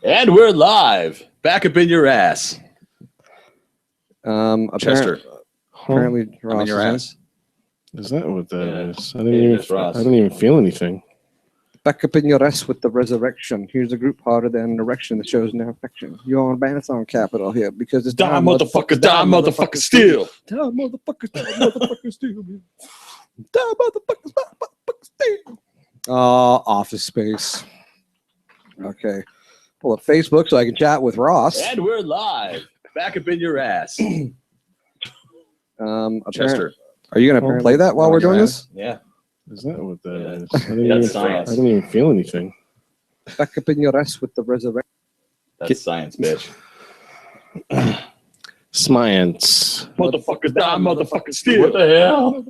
And we're live. Back up in your ass. Chester. Apparently, I'm in your ass. Is that what that is? I it's didn't even feel anything. Back up in your ass with the resurrection. Here's a group harder than an erection that shows no affection. You're on bandits on capital here because it's Die motherfuckers steal. Die motherfuckers steal. Die motherfuckers steal. Office Space. Okay. Pull up Facebook so I can chat with Ross. And we're live. Back up in your ass. Chester. Are you going to play that while we're doing this? Yeah. Is that what that is? I didn't even feel anything. Back up in your ass with the resurrection. That's science, bitch. Science. Motherfuckers die, motherfuckers steal. What the hell?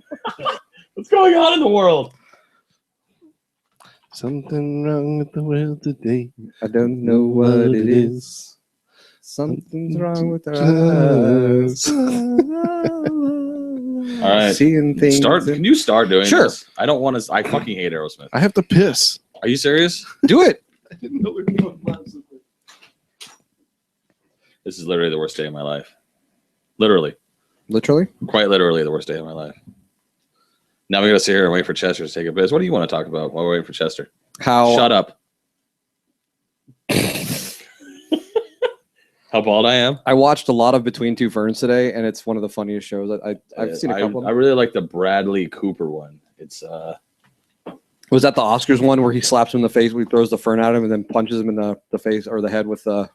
What's going on in the world? Something wrong with the world today. I don't know what it is. Something's wrong with our eyes. All right. Seeing things. Can you start doing Sure. this? I don't want to. I fucking hate Aerosmith. I have to piss. Are you serious? Do it. I didn't know we were doing last. This is literally the worst day of my life. Literally. Literally? Quite literally the worst day of my life. Now we got to sit here and wait for Chester to take a piss. What do you want to talk about while we're waiting for Chester? Shut up. How bald I am? I watched a lot of Between Two Ferns today, and it's one of the funniest shows. I've seen a couple of them. I really like the Bradley Cooper one. It's Was that the Oscars one where he slaps him in the face when he throws the fern at him and then punches him in the face or the head with the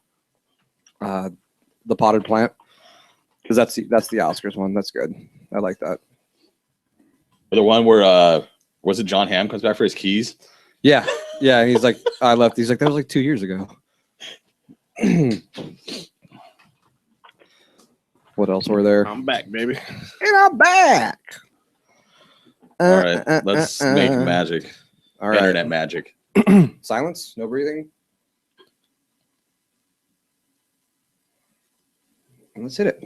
potted plant? Because that's the Oscars one. That's good. I like that. The one where was it John Hamm comes back for his keys? Yeah. Yeah. He's like, I left. He's like, that was like 2 years ago. What else were there? I'm back, baby. And I'm back. All right. Let's make magic. All right. Internet magic. Silence. No breathing. And let's hit it.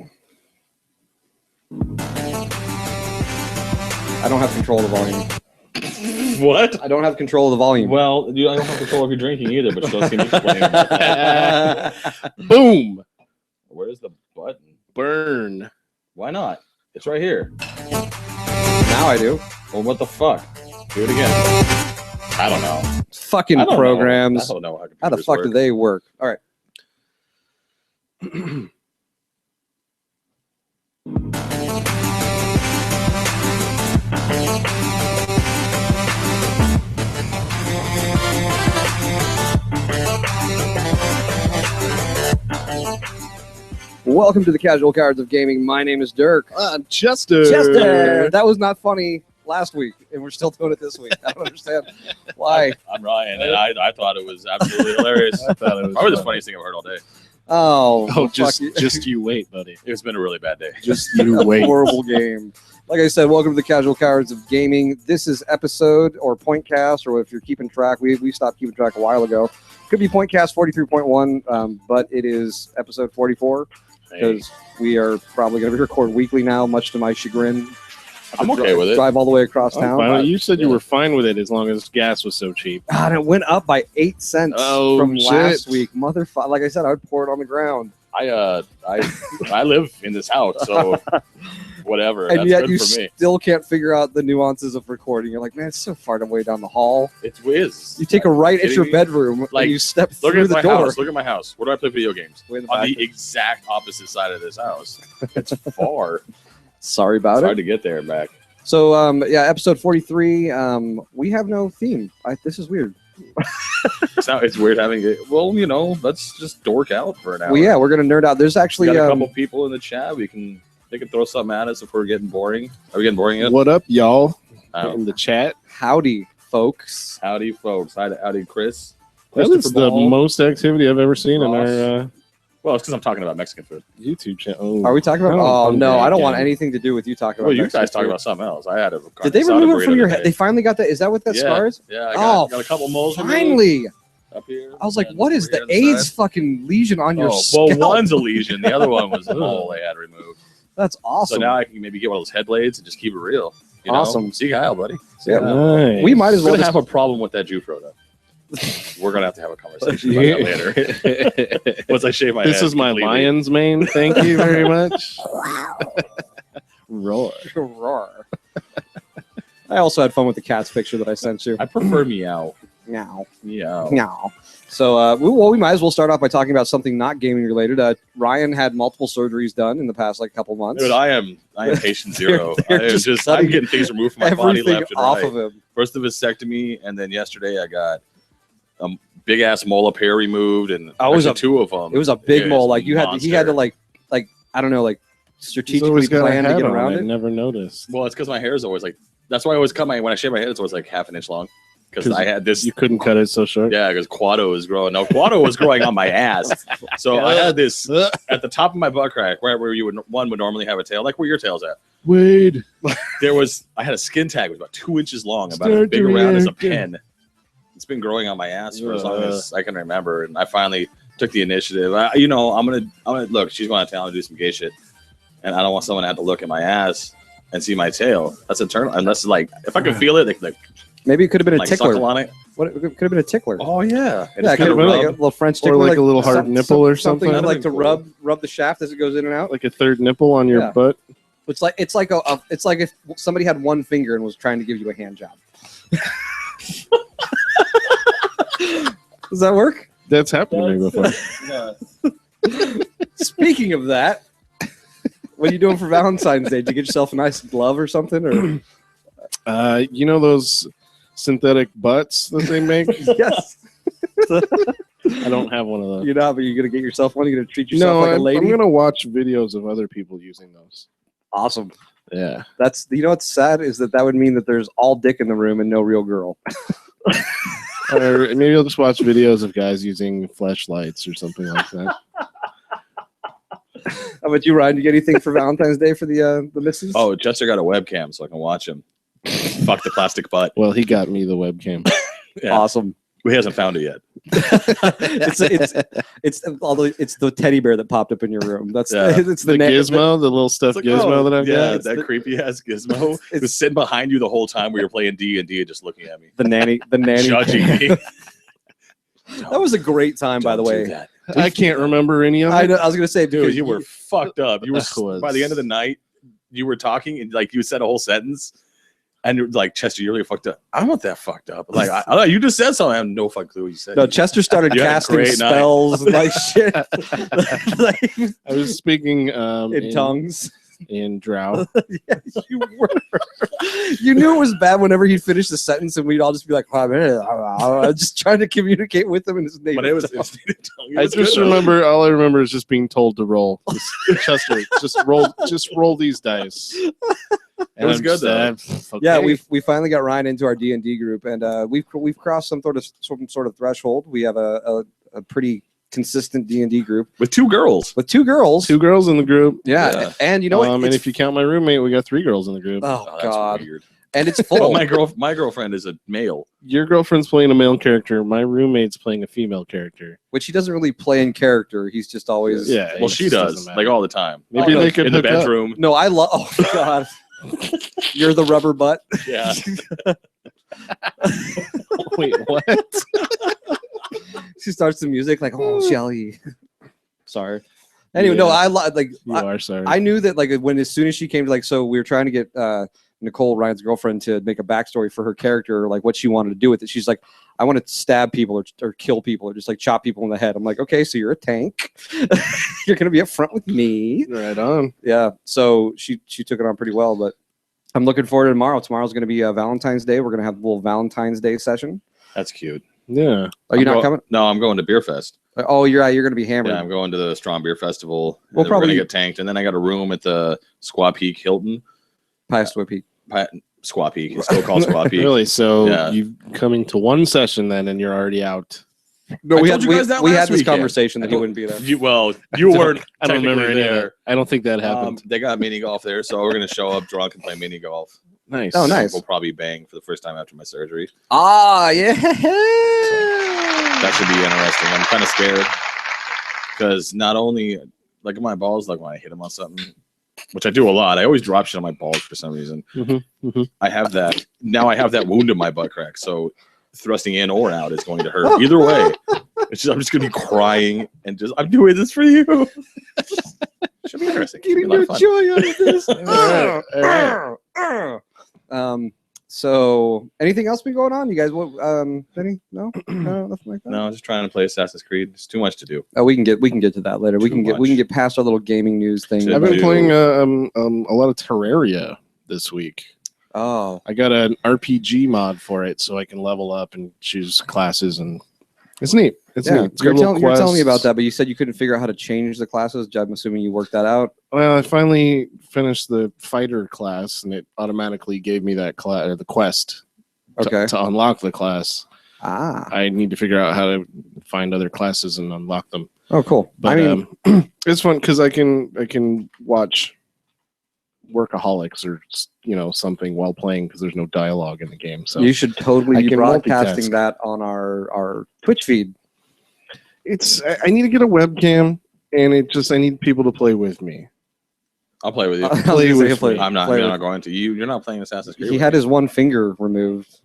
I don't have control of the volume. What? I don't have control of the volume. Well, I don't have control of your drinking either, but still can you explain about that? Boom. Where's the button? Burn. Why not? It's right here. Now I do. Well, what the fuck? Do it again. I don't know. Fucking I don't programs. know. I don't know how the fuck do they work? All right. Welcome to the Casual Cards of Gaming. My name is Dirk. Chester. Chester. That was not funny last week, and we're still doing it this week. I don't understand why. I'm Ryan, and I thought it was absolutely hilarious. I thought it was probably the funniest thing I've heard all day. Oh, just you wait, buddy. It's been a really bad day. Just you wait. Horrible game. Like I said, welcome to the Casual Cards of Gaming. This is episode or Pointcast, or if you're keeping track, we stopped keeping track a while ago. Could be Pointcast 43.1, but it is episode 44 because we are probably going to record weekly now, much to my chagrin. I'm okay with it. Drive all the way across town. Well, you said you were fine with it as long as gas was so cheap. God, it went up by 8 cents from shit. last week. Motherfucker! Like I said, I would pour it on the ground. I live in this house, so whatever. And That's yet good you for me. still can't figure out the nuances of recording. You're like, man, it's so far away down the hall. It's whiz. You take a right at your me? bedroom, Like, and you step Look through at the my door. house. Look at my house. Where do I play video games? Way in the On back. the exact opposite side of this house. It's far. Sorry about It's it. hard to get there and back. So, episode 43. We have no theme. This is weird. It's weird having it. Well, let's just dork out for an hour. Well, yeah, we're gonna nerd out. There's actually We got a couple people in the chat. They can throw something at us if we're getting boring. Are we getting boring yet? What up, y'all? Oh. In the chat. howdy, folks. Howdy, folks. Howdy, Chris. That is the Ball. most activity I've ever seen Ross. in our Well, it's because I'm talking about Mexican food. YouTube channel. Are we talking about? Oh, Oh no, I don't want again. anything to do with you talking about. Well, you Mexican guys talking food. about something else. I had a. Did they remove it from your head? They finally got that. Is that what that Yeah. scar is? Yeah, I got a couple moles removed Finally. up here. I was like, and what is over the here on AIDS side. fucking lesion on your Well, scalp? one's a lesion. The other one was a mole they had removed. That's awesome. So now I can maybe get one of those head blades and just keep it real. You know? Awesome. See Kyle, buddy. See Yeah. Kyle. Nice. we might as We're well gonna just have a problem with that Jufro though. We're gonna have to have a conversation. conversation about that later. Once I shave my head. This is my completely. lion's mane. Thank you very much. Roar. Roar. I also had fun with the cat's picture that I sent you. I prefer meow. Meow. Meow. Meow. So, we might as well start off by talking about something not gaming related. Ryan had multiple surgeries done in the past couple months. Dude, I am patient zero. They're I am just I'm cutting getting things removed from my body everything left and off right. of him. First a vasectomy, and then yesterday I got a big ass mole up hair removed, and Oh, it was actually two of them. It was a big Yeah, mole. it's a He had to monster. I don't know, like He's strategically always got a plan to hat get on. around I it. never noticed. Well, it's because my hair is always like. That's why I always cut when I shave my head. It's always like half an inch long because I had this. You couldnn't cut it so short. Yeah, because Quado was growing. No, Quado was growing on my ass. So I had this at the top of my butt crack, right where one would normally have a tail, like where your tail's at. Wade. I had a skin tag that was about 2 inches long, about as big around as a pen. It's been growing on my ass for as long as I can remember, and I finally took the initiative. I'm gonna look. She's going to town to do some gay shit, and I don't want someone to have to look at my ass and see my tail. That's internal. Unless like if I can feel it, like Maybe it could have been a like tickler. suckle on it. What it could have been a tickler. Oh yeah, yeah, it could have been like a little French tickler, Or like a little hard some- nipple or something. something. Like to That'd be rub the shaft as it goes in and out. Like a third nipple on your Yeah. butt. It's like it's like if somebody had one finger and was trying to give you a hand job. Does that work? That's happened to me before. Speaking of that, what are you doing for Valentine's Day? Did you get yourself a nice glove or something? Or You know those synthetic butts that they make? yes, I don't have one of those. you're not, but you're gonna get yourself one. You're gonna treat yourself like a I'm lady. gonna watch videos of other people using those. Awesome. Yeah. That's what's sad is that would mean that there's all dick in the room and no real girl. Or maybe I'll just watch videos of guys using flashlights or something like that. How about you, Ryan? You get anything for Valentine's Day for the missus? Oh, Chester got a webcam so I can watch him. Fuck the plastic butt. Well, he got me the webcam. Yeah. Awesome. He hasn't found it yet. it's the teddy bear that popped up in your room. That's Yeah. it's The gizmo, the little stuffed It's like, gizmo oh, that I've yeah, got. that creepy ass gizmo it's- was sitting behind you the whole time we were playing D&D and just looking at me, the nanny judging me. That was a great time, by the Don't do way. that. I can't remember any of I it. know, I was gonna say, Dude, because you were fucked up. You were That was- by the end of the night, you were talking and like you said a whole sentence, and you're like, Chester, you're really fucked up. I'm not that fucked up. Like I thought you just said something. I have no fucking clue what you said. no, Chester started You had a casting great night. spells like shit, like, I was speaking in tongues. in drought. Yeah, you were. You knew it was bad whenever he'd finish the sentence, and we'd all just be like, "Oh, man, I'm just trying to communicate with him in his name." But it was native tongue. It I was just good, though. remember all I remember is just being told to roll. Chester, just roll these dice. It was good, though. Yeah, we finally got Ryan into our D&D group, and we've crossed some sort of threshold. We have a pretty consistent D&D group with two girls. with two girls. Two girls in the group. Yeah, Yeah. and you know what? And It's- if you count my roommate, we got 3 girls in the group. oh That's god, weird. and it's Well, full. my girlfriend is a male. Your girlfriend's playing a male character. My roommate's playing a female character. Which he doesn't really play in character. He's just always Yeah. Well, it she just does doesn't like matter. all the time. Maybe Oh, they could in the hook up. bedroom. No, I love. Oh god, you're the rubber butt. Yeah. Wait, what? She starts the music like, oh Shelly. Sorry. Anyway, no, Yeah. I like. You are sorry. I knew that like as soon as she came to like, so we were trying to get Nicole, Ryan's girlfriend, to make a backstory for her character, like what she wanted to do with it. She's like, I want to stab people or kill people or just like chop people in the head. I'm like, okay, so you're a tank. You're gonna be up front with me. Right on. Yeah. So she took it on pretty well, but I'm looking forward to tomorrow. Tomorrow's gonna be Valentine's Day. We're gonna have a little Valentine's Day session. That's cute. Yeah. Are you not coming? No, I'm going to Beer Fest. Oh, you're right. You're gonna be hammered. Yeah, I'm going to the Strong Beer Festival. We'll We're probably- gonna get tanked, and then I got a room at the Squaw Peak Hilton. Past Peak. Squaw Peak. It's still called Squaw Peak. Really? So Yeah. you coming to one session then, and you're already out. No, I we told had you guys that we last had this weekend. conversation that I he told- wouldn't be there. You weren't. I don't remember technically any of there. that. I don't think that happened. They got mini golf there, so we're gonna show up drunk and play mini golf. Nice. Oh, nice. We'll probably bang for the first time after my surgery. Ah, yeah. That should be interesting. I'm kind of scared because not only like my balls, like when I hit them on something, which I do a lot, I always drop shit on my balls for some reason. I have that now. I have that wound in my butt crack, so thrusting in or out is going to hurt either way. I'm just gonna be crying and I'm doing this for you. Should be interesting. Getting your joy out of this. So, anything else been going on? You guys, any? No, nothing like that. No, just trying to play Assassin's Creed. It's too much to do. Oh, we can get to that later. We can get past our little gaming news thing. I've been playing a lot of Terraria this week. Oh, I got an RPG mod for it, so I can level up and choose classes, and it's neat. It's neat. It's you're telling me about that, but you said you couldn't figure out how to change the classes. I'm assuming you worked that out. Well, I finally finished the fighter class, and it automatically gave me that the quest to unlock the class. I need to figure out how to find other classes and unlock them. Oh, cool. But I mean, it's fun because I can watch Workaholics or something while playing because there's no dialogue in the game. So you should totally be broadcasting that on our Twitch feed. I need to get a webcam, and I need people to play with me. I'll play with you. I'm not. You're not going to. You're not playing Assassin's Creed. He had his one finger removed.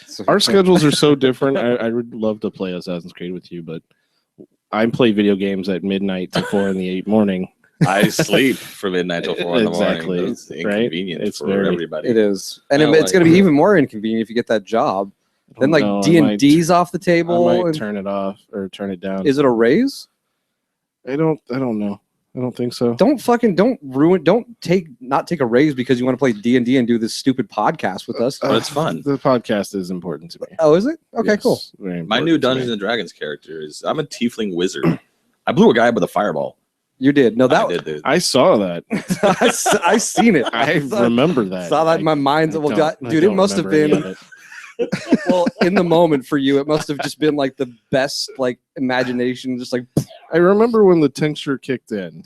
So our schedules are so different. I would love to play Assassin's Creed with you, but I play video games at midnight to 4 in the morning. I sleep from midnight till 4 in the morning. Exactly. It's inconvenient for everybody. It is, and it's going to be even more inconvenient if you get that job. Then D&D's off the table. I might turn it off or turn it down. Is it a raise? I don't know. I don't think so. Don't take a raise because you want to play D&D and do this stupid podcast with us. But it's fun. The podcast is important to me. Oh, is it? Okay, yes, cool. My new Dungeons and Dragons character is I'm a tiefling wizard. I blew a guy with a fireball. You did. No, I saw that. I seen it. I remember that. Saw that in my mind. Dude, it must have been. Well, in the moment for you, it must have just been like the best imagination. Just like I remember when the tincture kicked in.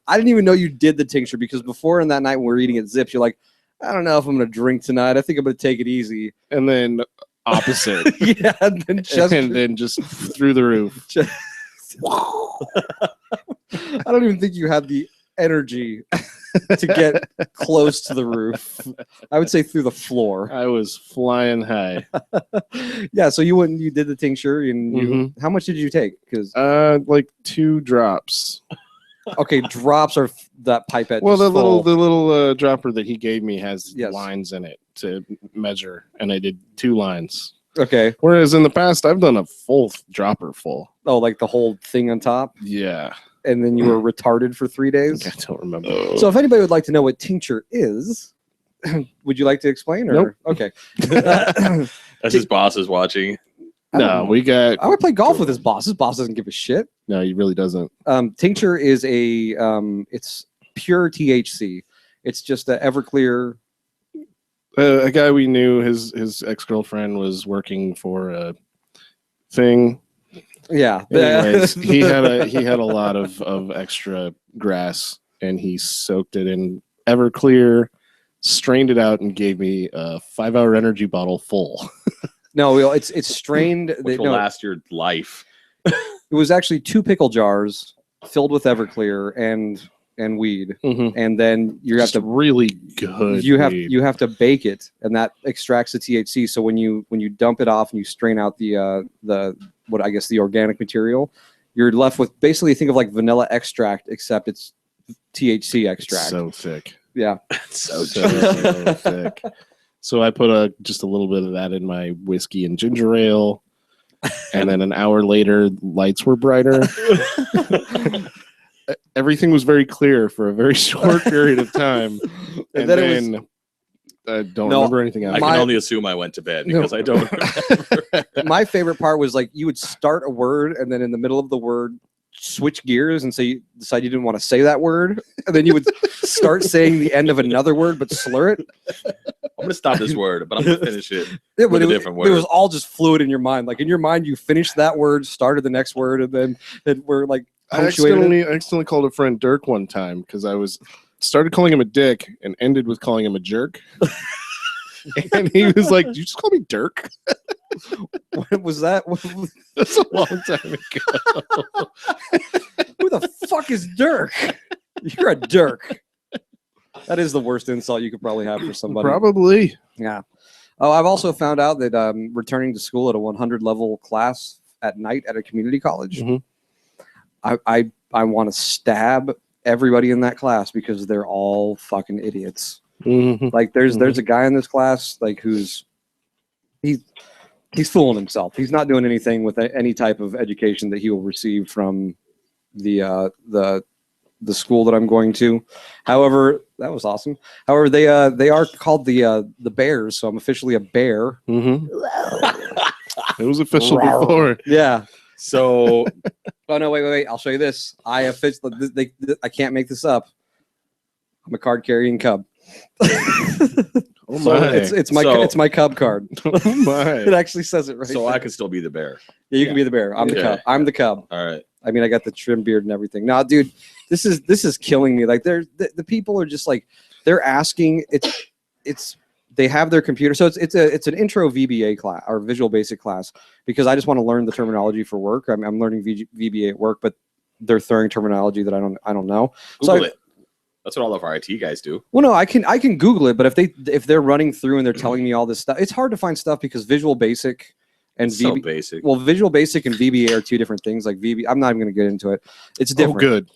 I didn't even know you did the tincture because before in that night when we were eating at Zips, you're like, I don't know if I'm gonna drink tonight. I think I'm gonna take it easy. And then opposite. Yeah, and then just through the roof. I don't even think you had the energy to get close to the roof. I would say through the floor. I was flying high. Yeah, so you did the tincture, and how much did you take? Because 2 drops. Okay, drops are that pipette. Well, the little dropper that he gave me has lines in it to measure, and I did 2 lines. Okay. Whereas in the past, I've done a full dropper full. Oh, like the whole thing on top? Yeah. And then you were retarded for 3 days? I don't remember. So if anybody would like to know what tincture is, would you like to explain? Or? Nope. Okay. As his boss is watching. No, I would play golf with his boss. His boss doesn't give a shit. No, he really doesn't. Tincture is it's pure THC. It's just an Everclear. A guy we knew, his ex-girlfriend was working for a thing. Yeah. Anyways, he had a lot of extra grass, and he soaked it in Everclear, strained it out, and gave me a 5-hour energy bottle full. No, it's strained. Which will last your life. It was actually 2 pickle jars filled with Everclear and weed, and then you have to really good. You have to bake it, and that extracts the THC. So when you dump it off and you strain out the organic material, you're left with basically think of like vanilla extract, except it's THC extract. So thick. Yeah, so thick. So I put just a little bit of that in my whiskey and ginger ale, and then an hour later, lights were brighter. Everything was very clear for a very short period of time, and then I don't remember anything else. I can only assume I went to bed because I don't remember. My favorite part was you would start a word, and then in the middle of the word, switch gears and decide you didn't want to say that word, and then you would start saying the end of another word but slur it. I'm gonna stop this word, but I'm gonna finish it with a different word. It was all just fluid in your mind. Like in your mind, you finished that word, started the next word, and then we're like. I accidentally called a friend Dirk one time because I started calling him a dick and ended with calling him a jerk. And he was like, "Did you just call me Dirk?" What was that? That's a long time ago. Who the fuck is Dirk? You're a Dirk. That is the worst insult you could probably have for somebody. Probably. Yeah. Oh, I've also found out that returning to school at a 100 level class at night at a community college, I want to stab everybody in that class because they're all fucking idiots. Like there's a guy in this class like he's fooling himself. He's not doing anything with any type of education that he will receive from the school that I'm going to. However, that was awesome. However, they are called the Bears, so I'm officially a bear. It was official before. Yeah. So, oh no, wait! I'll show you this. I officially, I can't make this up. I'm a card carrying cub. Oh my. So it's my cub card. Oh my. It actually says it right. So there. I can still be the bear. Yeah, you can be the bear. I'm the cub. I'm the cub. All right. I mean, I got the trim beard and everything. Now, dude, this is killing me. Like, the people are just like, they're asking. They have their computer, so it's an intro VBA class or Visual Basic class because I just want to learn the terminology for work. I'm learning VBA at work, but they're throwing terminology that I don't know. Google it. That's what all of our IT guys do. Well, no, I can Google it, but if they're running through and they're telling me all this stuff, it's hard to find stuff because Visual Basic and so basic. Well, Visual Basic and VBA are two different things. Like I'm not even going to get into it. It's different. Oh, good.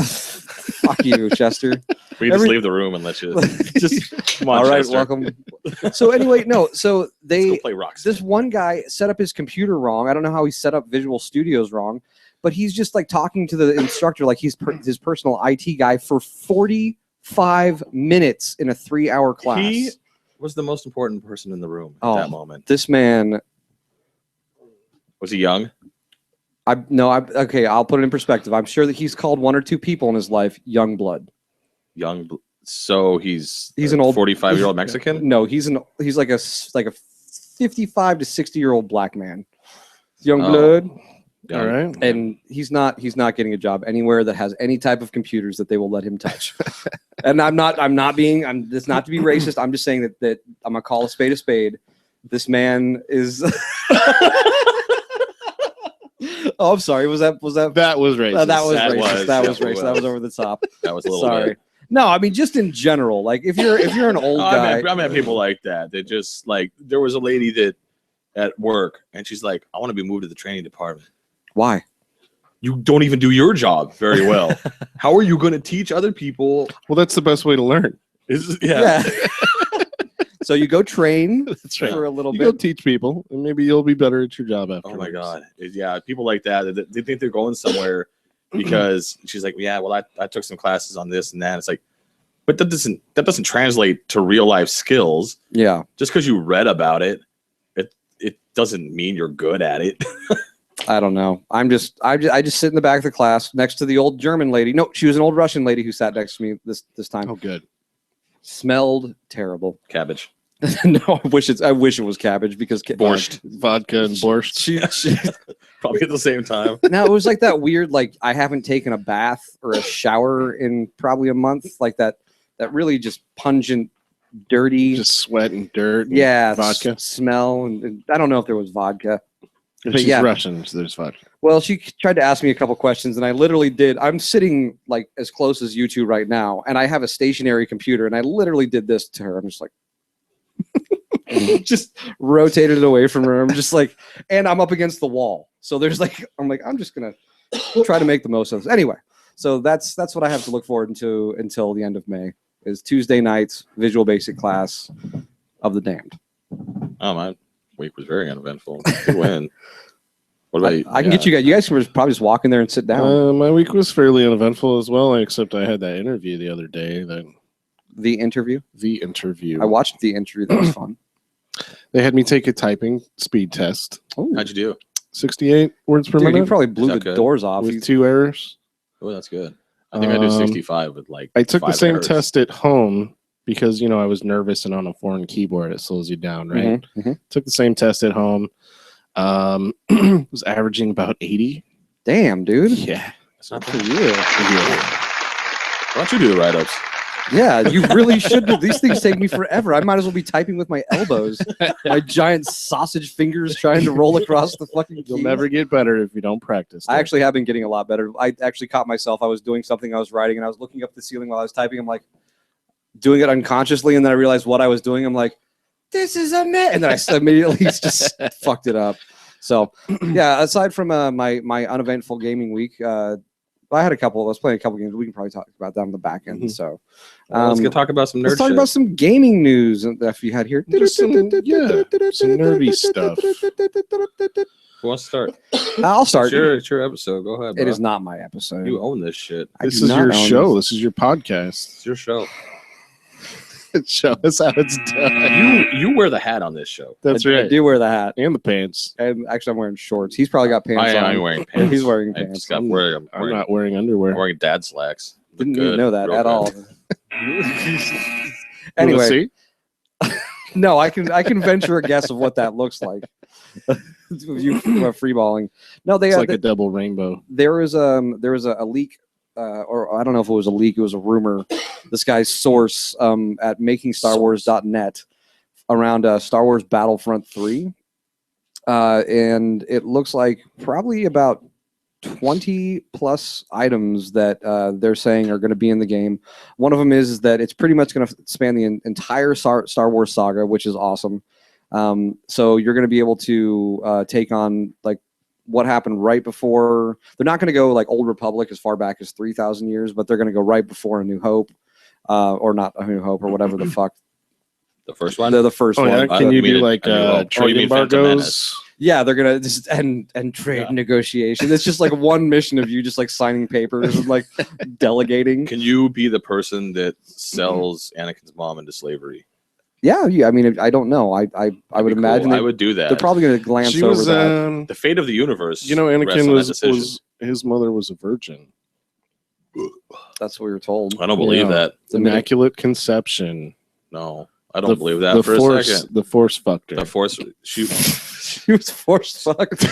Fuck you, Chester. We just leave the room and let you just come on. All right, Chester. welcome. So anyway, no, so Let's go play Rockstar. this one guy set up his computer wrong. I don't know how he set up Visual Studios wrong, but he's just like talking to the instructor like he's his personal IT guy for 45 minutes in a 3-hour class. He was the most important person in the room at that moment. This man. Was he young? Okay, I'll put it in perspective. I'm sure that he's called 1 or 2 people in his life young blood. So he's an old 45-year-old Mexican? No, he's like a 55 to 60-year-old black man. Young blood. All right. And he's not getting a job anywhere that has any type of computers that they will let him touch. And it's not to be racist. I'm just saying that I'm gonna call a spade a spade. This man is Oh, I'm sorry. Was that? That was racist. That was racist. That was Yeah, racist. That was over the top. That was a little Sorry. bit. No, I mean just in general. Like if you're an old guy. I met people like that. They just like there was a lady that at work and she's like, I want to be moved to the training department. Why? You don't even do your job very well. How are you going to teach other people? Well, that's the best way to learn. Yeah. So you go train for a little you bit. go teach people, and maybe you'll be better at your job after. Oh my God. Yeah, people like that, they think they're going somewhere because she's like, yeah, well, I took some classes on this and that. It's like, but that doesn't translate to real life skills. Yeah. Just because you read about it, it doesn't mean you're good at it. I don't know. I just sit in the back of the class next to the old German lady. No, she was an old Russian lady who sat next to me this time. Oh, good. Smelled terrible. Cabbage. No, I wish it was cabbage because Borscht. Vodka and borscht. She Probably at the same time. No, it was like that weird, like I haven't taken a bath or a shower in probably a month. Like that really just pungent, dirty, Just sweat and dirt. And yeah, vodka. smell. And I don't know if there was vodka. But But she's yeah. Russian, so there's vodka. Well, she tried to ask me a couple questions, and I literally did. I'm sitting like as close as you two right now, and I have a stationary computer, and I literally did this to her. I'm just like, just rotated it away from her. I'm just like, and I'm up against the wall. So there's like, I'm just gonna try to make the most of this. Anyway, so that's what I have to look forward to until the end of May. Is Tuesday nights Visual Basic class of the damned. Oh, my week was very uneventful. Good win. What about you? I can get you guys. You guys can probably just walk in there and sit down. My week was fairly uneventful as well, except I had that interview the other day. The interview. I I watched the interview. That was fun. They had me take a typing speed test. Oh, How'd you do? 68 words per dude, you minute probably blew Is the that good? doors off. with 2 errors. Oh, that's good. I think I did 65 with like. I took the 5 same errors. test at home because, I was nervous, and on a foreign keyboard, it slows you down, right? Took the same test at home. Was averaging about 80. Damn, dude. Yeah. That's not For bad. you. Why don't you do the write-ups? Yeah, you really should do. These things take me forever. I might as well be typing with my elbows, my giant sausage fingers trying to roll across the fucking keys. You'll never get better if you don't practice. I actually have been getting a lot better. I actually caught myself. I was doing something I was writing, and I was looking up the ceiling while I was typing. I'm like doing it unconsciously, and then I realized what I was doing. I'm like, this is a mess. And then I immediately just fucked it up. So, yeah. Aside from my uneventful gaming week, I had a couple. I was playing a couple games. We can probably talk about that on the back end. So, let's go talk about some nerd. Let's talk about some gaming news that you had here. Some nerdy stuff. Who wants to start? I'll start. It's your episode. Go ahead. It is not my episode. You own this shit. This is your show. This is your podcast. It's your show. Show us how it's done. You wear the hat on this show. That's right. I do wear the hat and the pants. And actually, I'm wearing shorts. He's probably got pants on. I'm wearing pants. He's wearing pants. I'm not wearing underwear. I'm wearing dad slacks. Didn't even know that at all. Anyway, no, I can venture a guess of what that looks like. You freeballing. No, it's like a double rainbow. There was a leak. Or I don't know if it was a leak, it was a rumor. This guy's source at makingstarwars.net around Star Wars Battlefront 3. And it looks like probably about 20 plus items that they're saying are going to be in the game. One of them is that it's pretty much going to span the entire Star Wars saga, which is awesome. So you're going to be able to take on like what happened right before. They're not going to go like Old Republic as far back as 3,000 years, but they're going to go right before A New Hope, or not A New Hope, or whatever the fuck. The first one? The first one. Yeah. Can you do like trade embargoes? Yeah, they're going to just end trade negotiations. It's just like one mission of you just like signing papers and like delegating. Can you be the person that sells Anakin's mom into slavery? Yeah. I mean, I don't know. I would imagine I would do that. They're probably going to glance over that. The fate of the universe. You know, Anakin was his mother was a virgin. That's what we were told. I don't believe that. It's immaculate conception. No, I don't believe that for a second. The Force fucked her. The Force. She was Force fucked. You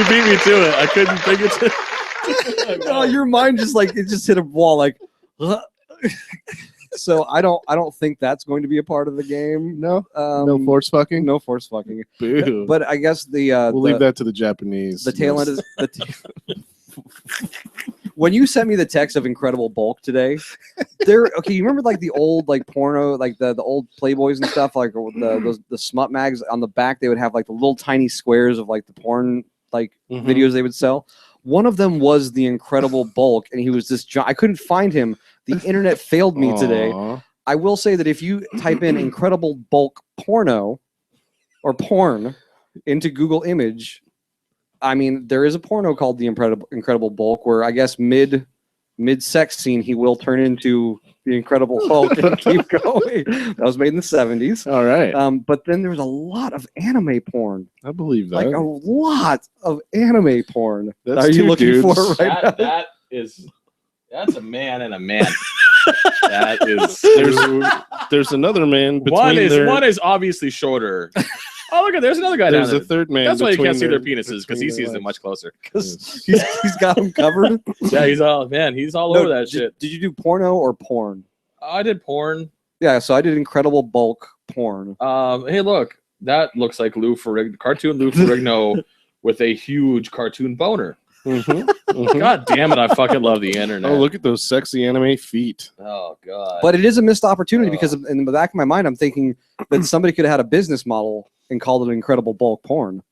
beat me to it. I couldn't think it. No, your mind just like it just hit a wall like. So I don't think that's going to be a part of the game. No, no force fucking. No force fucking. Boo. But I guess we'll leave that to the Japanese. The tail end is when you sent me the text of Incredible Bulk today. Okay. You remember like the old like porno, like the old Playboys and stuff, like the smut mags on the back. They would have like the little tiny squares of like the porn like videos they would sell. One of them was the Incredible Bulk, and he was this. I couldn't find him. The internet failed me today. I will say that if you type in Incredible Bulk porno or porn into Google Image, I mean, there is a porno called The Incredible Bulk where I guess mid sex scene he will turn into the Incredible Hulk and keep going. That was made in the 70s. All right. But then there was a lot of anime porn. I believe that. Like a lot of anime porn. That's are you looking for right now? That's a man and a man. That is. There's another man. One is obviously shorter. Oh, look at there's another guy. There's a third man. That's why you can't see their penises because he sees them much closer. Because he's got them covered. Yeah, he's all over that shit. Did you do porno or porn? I did porn. Yeah, so I did Incredible Bulk porn. Hey, look, that looks like cartoon Lou Ferrigno with a huge cartoon boner. God damn it! I fucking love the internet. Oh, look at those sexy anime feet. Oh god! But it is a missed opportunity because in the back of my mind, I'm thinking that somebody could have had a business model and called it Incredible Bulk porn,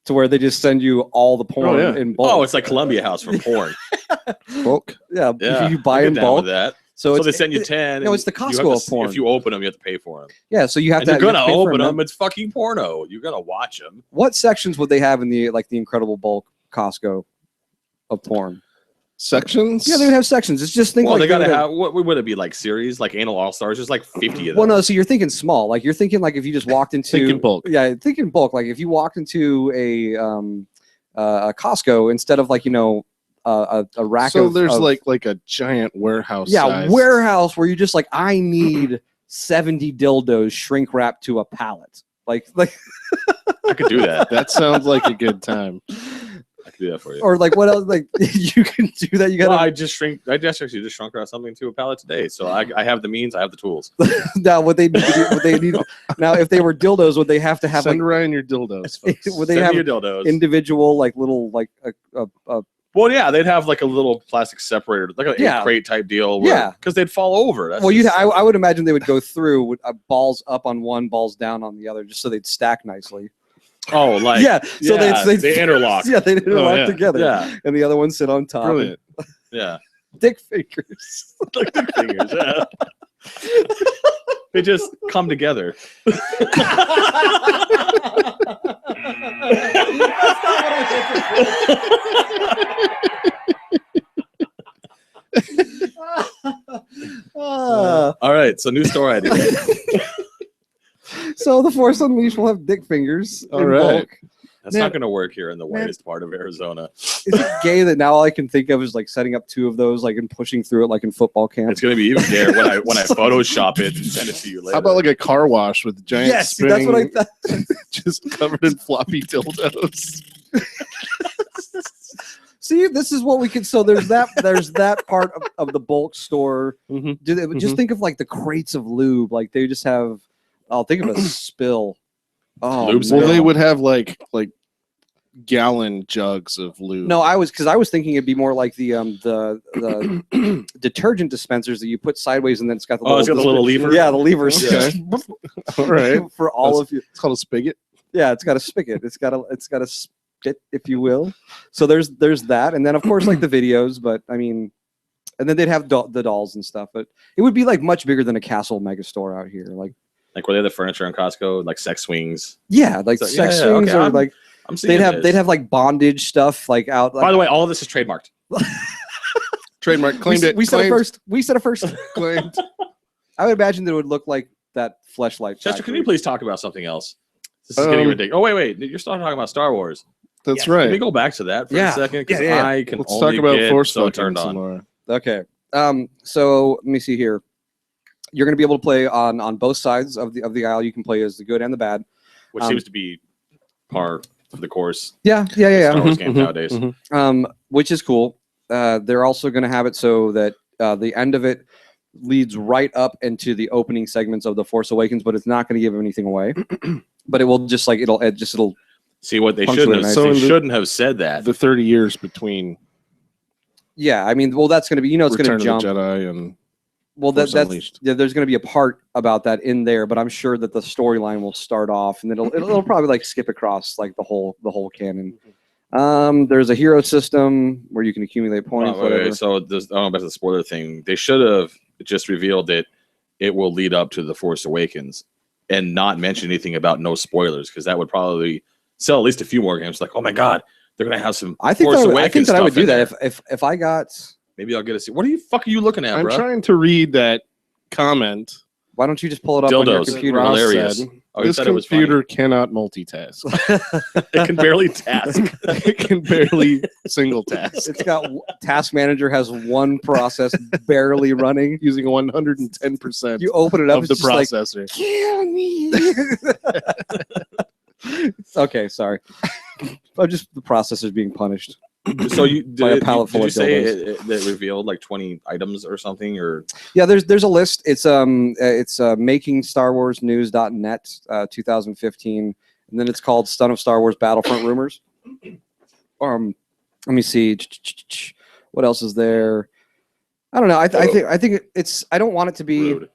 to where they just send you all the porn in bulk. Oh, it's like Columbia House for porn. Bulk. Yeah, you buy in bulk. That. So they send you 10. No, it's the Costco of porn. If you open them, you have to pay for them. Yeah, so you have to. You're gonna open them. It's fucking porno. You're gonna watch them. What sections would they have in the Incredible Bulk Costco of porn? Sections? Yeah, they would have sections. It's just think. Well, they gotta have. What would it be like? Series like Anal All Stars? There's like 50 of them. Well, no. So you're thinking small. Like you're thinking like if you just walked into thinking bulk. Yeah, thinking bulk. Like if you walked into a Costco instead of a rack. So there's like a giant warehouse. Yeah, size. Warehouse where you just like I need 70 dildos shrink wrapped to a pallet. Like I could do that. That sounds like a good time. I could do that for you. Or like what else? Like you can do that. You got. Well, I just actually just shrunk out something to a pallet today. So I have the means. I have the tools. Now would they need? Now if they were dildos, would they have to have send Ryan your dildos? Would they have your dildos individual little a Well, yeah, they'd have like a little plastic separator, like a crate type deal. Because they'd fall over. I would imagine they would go through with balls up on one, balls down on the other, just so they'd stack nicely. Oh, like yeah. So they interlock. Yeah, they interlock together. Yeah, and the other ones sit on top. Brilliant. Yeah, dick fingers. like dick fingers. Yeah. They just come together. All right, so new store idea. So the Force Unleashed will have dick fingers. All in right. bulk. That's not going to work here in the whitest part of Arizona. Is it gay that now all I can think of is like setting up 2 of those, like and pushing through it, like in football camp? It's going to be even gayer when I Photoshop it and send it to you later. How about like a car wash with giant Yes, that's what I thought. just covered in floppy dildos. See, this is what we could. So there's that part of the bulk store. Mm-hmm. Just think of like the crates of lube. Like they just have. I'll think of a spill. Oh, Lube well, spill? they would have like gallon jugs of lube. No, I was thinking it'd be more like the detergent dispensers that you put sideways and then it's got the it's got the little lever. Yeah, the levers. Okay. All right. For all of you. It's called a spigot. Yeah, it's got a spigot. It's got a spit, if you will. So there's that, and then of course like the videos, but I mean, and then they'd have the dolls and stuff. But it would be like much bigger than a Castle Mega Store out here. Like where they have the furniture in Costco, like sex swings. Yeah, like So, sex yeah, swings okay, or like they'd have like bondage stuff like out. Like, by the way, all of this is trademarked. Trademark claimed it. We said it first. We said it first. Claimed. I would imagine that it would look like that Fleshlight. Chester, can you please talk about something else? This is getting ridiculous. Oh, wait. You're still talking about Star Wars. That's Can we right. go back to that for a second? Because I can Let's only talk about get Force so fucking turned some on. more. Okay. So let me see here. You're going to be able to play on both sides of the aisle. You can play as the good and the bad, Which seems to be par of the course. Yeah. Star Wars games nowadays. Which is cool. They're also going to have it so that the end of it leads right up into the opening segments of The Force Awakens, but it's not going to give anything away. But it will just like it'll see what they shouldn't have. So they shouldn't have said that. The 30 years between. Yeah, I mean, well, that's going to be it's going to jump. Return of the Jedi and well, there's going to be a part about that in there, but I'm sure that the storyline will start off, and it'll probably like skip across like the whole canon. There's a hero system where you can accumulate points. Wait. So this, back to the spoiler thing. They should have just revealed that it will lead up to The Force Awakens, and not mention anything about no spoilers, because that would probably sell at least a few more games. Like, oh my god, they're gonna have some. I think that I would do that if I got. Maybe I'll get a. What the fuck are you looking at, I'm bro? trying to read that comment. Why don't you just pull it up on your computer? Hilarious. This computer cannot multitask. It can barely task. It can barely single task. It's got Task Manager has one process barely running using 110%. You open it up of the processor. Like, kill me. Okay, sorry. Just the processor's being punished. So you did you say dildos. it revealed like 20 items or something, or yeah, there's a list. It's making Star Wars News.net 2015, and then it's called Son of Star Wars Battlefront Rumors. Let me see what else is there. I don't know. I think it's. I don't want it to be. Rude.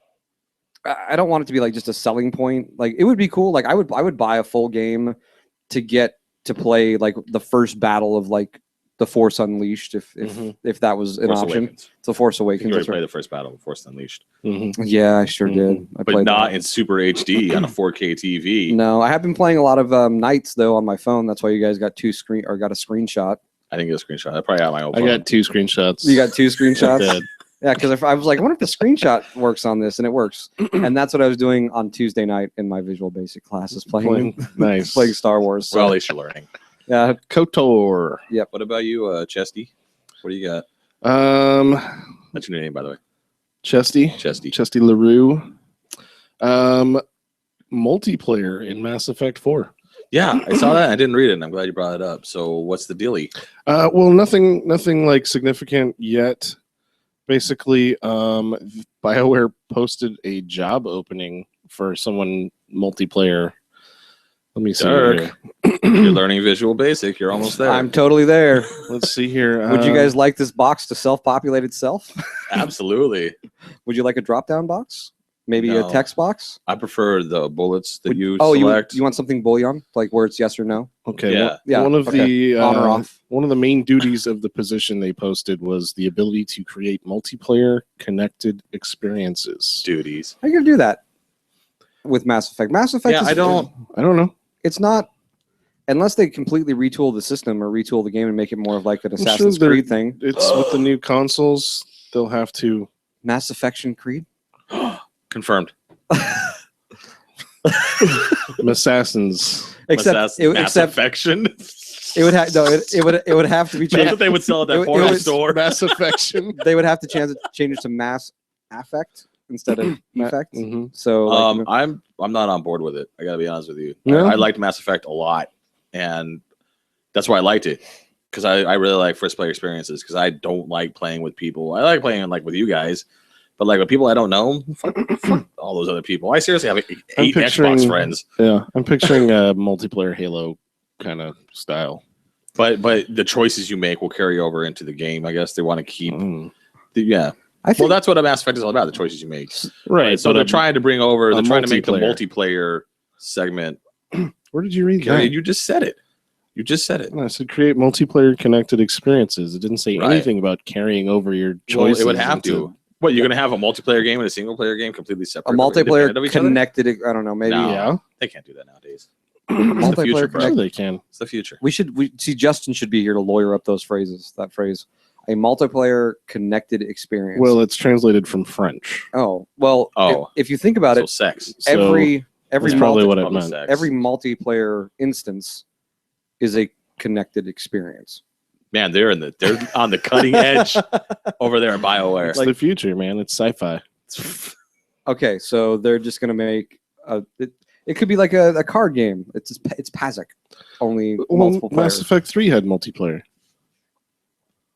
I don't want it to be like just a selling point. Like it would be cool. Like I would buy a full game to get to play like the first battle of like The Force Unleashed if that was an option. It's The Force Awakens. You already played the first battle of Force Unleashed. Yeah, I sure did. But not in Super HD on a 4K TV. No, I have been playing a lot of Knights though on my phone. That's why you guys got got a screenshot. I didn't get a screenshot. I probably got my own. I got 2 screenshots. You got 2 screenshots. Yeah, because I was like, I wonder if the screenshot works on this, and it works. And that's what I was doing on Tuesday night in my Visual Basic classes, playing Star Wars. So. Well, at least you're learning. Yeah, KOTOR. Yep. What about you, Chesty? What do you got? That's your name, by the way. Chesty LaRue. Multiplayer in Mass Effect 4. Yeah, I saw that. I didn't read it, and I'm glad you brought it up. So, what's the dealie? Well, nothing like significant yet. Basically, BioWare posted a job opening for someone multiplayer. Let me see. You're learning Visual Basic. You're almost there. I'm totally there. Let's see here. Would you guys like this box to self-populate itself? Absolutely. Would you like a drop-down box? Maybe a text box. I prefer the bullets that you select. You want something bouillon, like where it's yes or no? Okay. Yeah. One of the on or off. One of the main duties of the position they posted was the ability to create multiplayer connected experiences. Duties. How are you gonna do that with Mass Effect? Mass Effect. Yeah, I don't know. It's not. Unless they completely retool the system or retool the game and make it more of like an Assassin's Creed thing. It's with the new consoles, they'll have to. Mass Effect Creed? Confirmed. Assassins. Mass Affection. It would have it would have to be changed. That's what they would sell at that porno store. Mass Affection. They would have to change it to Mass Affect instead of Effect. Mm-hmm. So I'm not on board with it. I gotta be honest with you. No? I liked Mass Effect a lot, and that's why I liked it, because I really like first player experiences, because I don't like playing with people. I like playing like with you guys, but like with people I don't know, fuck all those other people. I seriously have eight Xbox friends. Yeah, I'm picturing a multiplayer Halo kind of style. But the choices you make will carry over into the game. I guess they want to keep well, that's what a Mass Effect is all about, the choices you make. Right. So they're trying to bring over, they're trying to make the multiplayer segment. Where did you read that? You just said it. You just said it. I said create multiplayer connected experiences. It didn't say anything about carrying over your choices. Well, it would have to. What, you're going to have a multiplayer game and a single player game completely separate? A multiplayer connected, I don't know, maybe. No, yeah. They can't do that nowadays. Multiplayer the future, sure they can. It's the future. We see Justin should be here to lawyer up those phrases. That phrase, a multiplayer connected experience. Well, it's translated from French. Oh, well. If you think about it, sex. Every probably what it meant. Every multiplayer instance is a connected experience. Man, they're on the cutting edge over there in BioWare. It's the future, man. It's sci-fi. Okay, so they're just gonna make it could be like a card game. It's PASIC, only multiple players. Mass Effect 3 had multiplayer.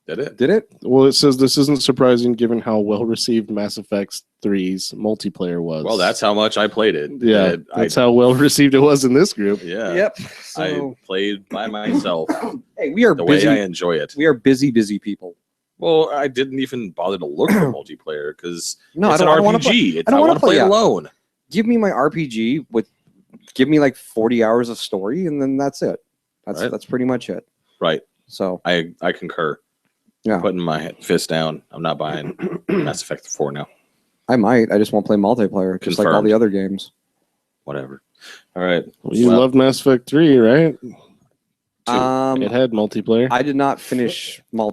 Did it? Did it? Well, it says this isn't surprising given how well received Mass Effect 3's multiplayer was. Well, that's how much I played it. Yeah, that's how well received it was in this group. Yeah. Yep. So, I played by myself. Hey, we are the busy. way I enjoy it. We are busy people. Well, I didn't even bother to look for multiplayer because it's I don't an RPG. I don't want to play it alone. Give me my RPG give me like 40 hours of story, and then that's it. That's pretty much it. Right. So I concur. Yeah. Putting my fist down. I'm not buying Mass Effect 4 now. I might. I just won't play multiplayer, just like all the other games. Whatever. All right. Well, you loved Mass Effect 3, right? It had multiplayer. I did not finish Mass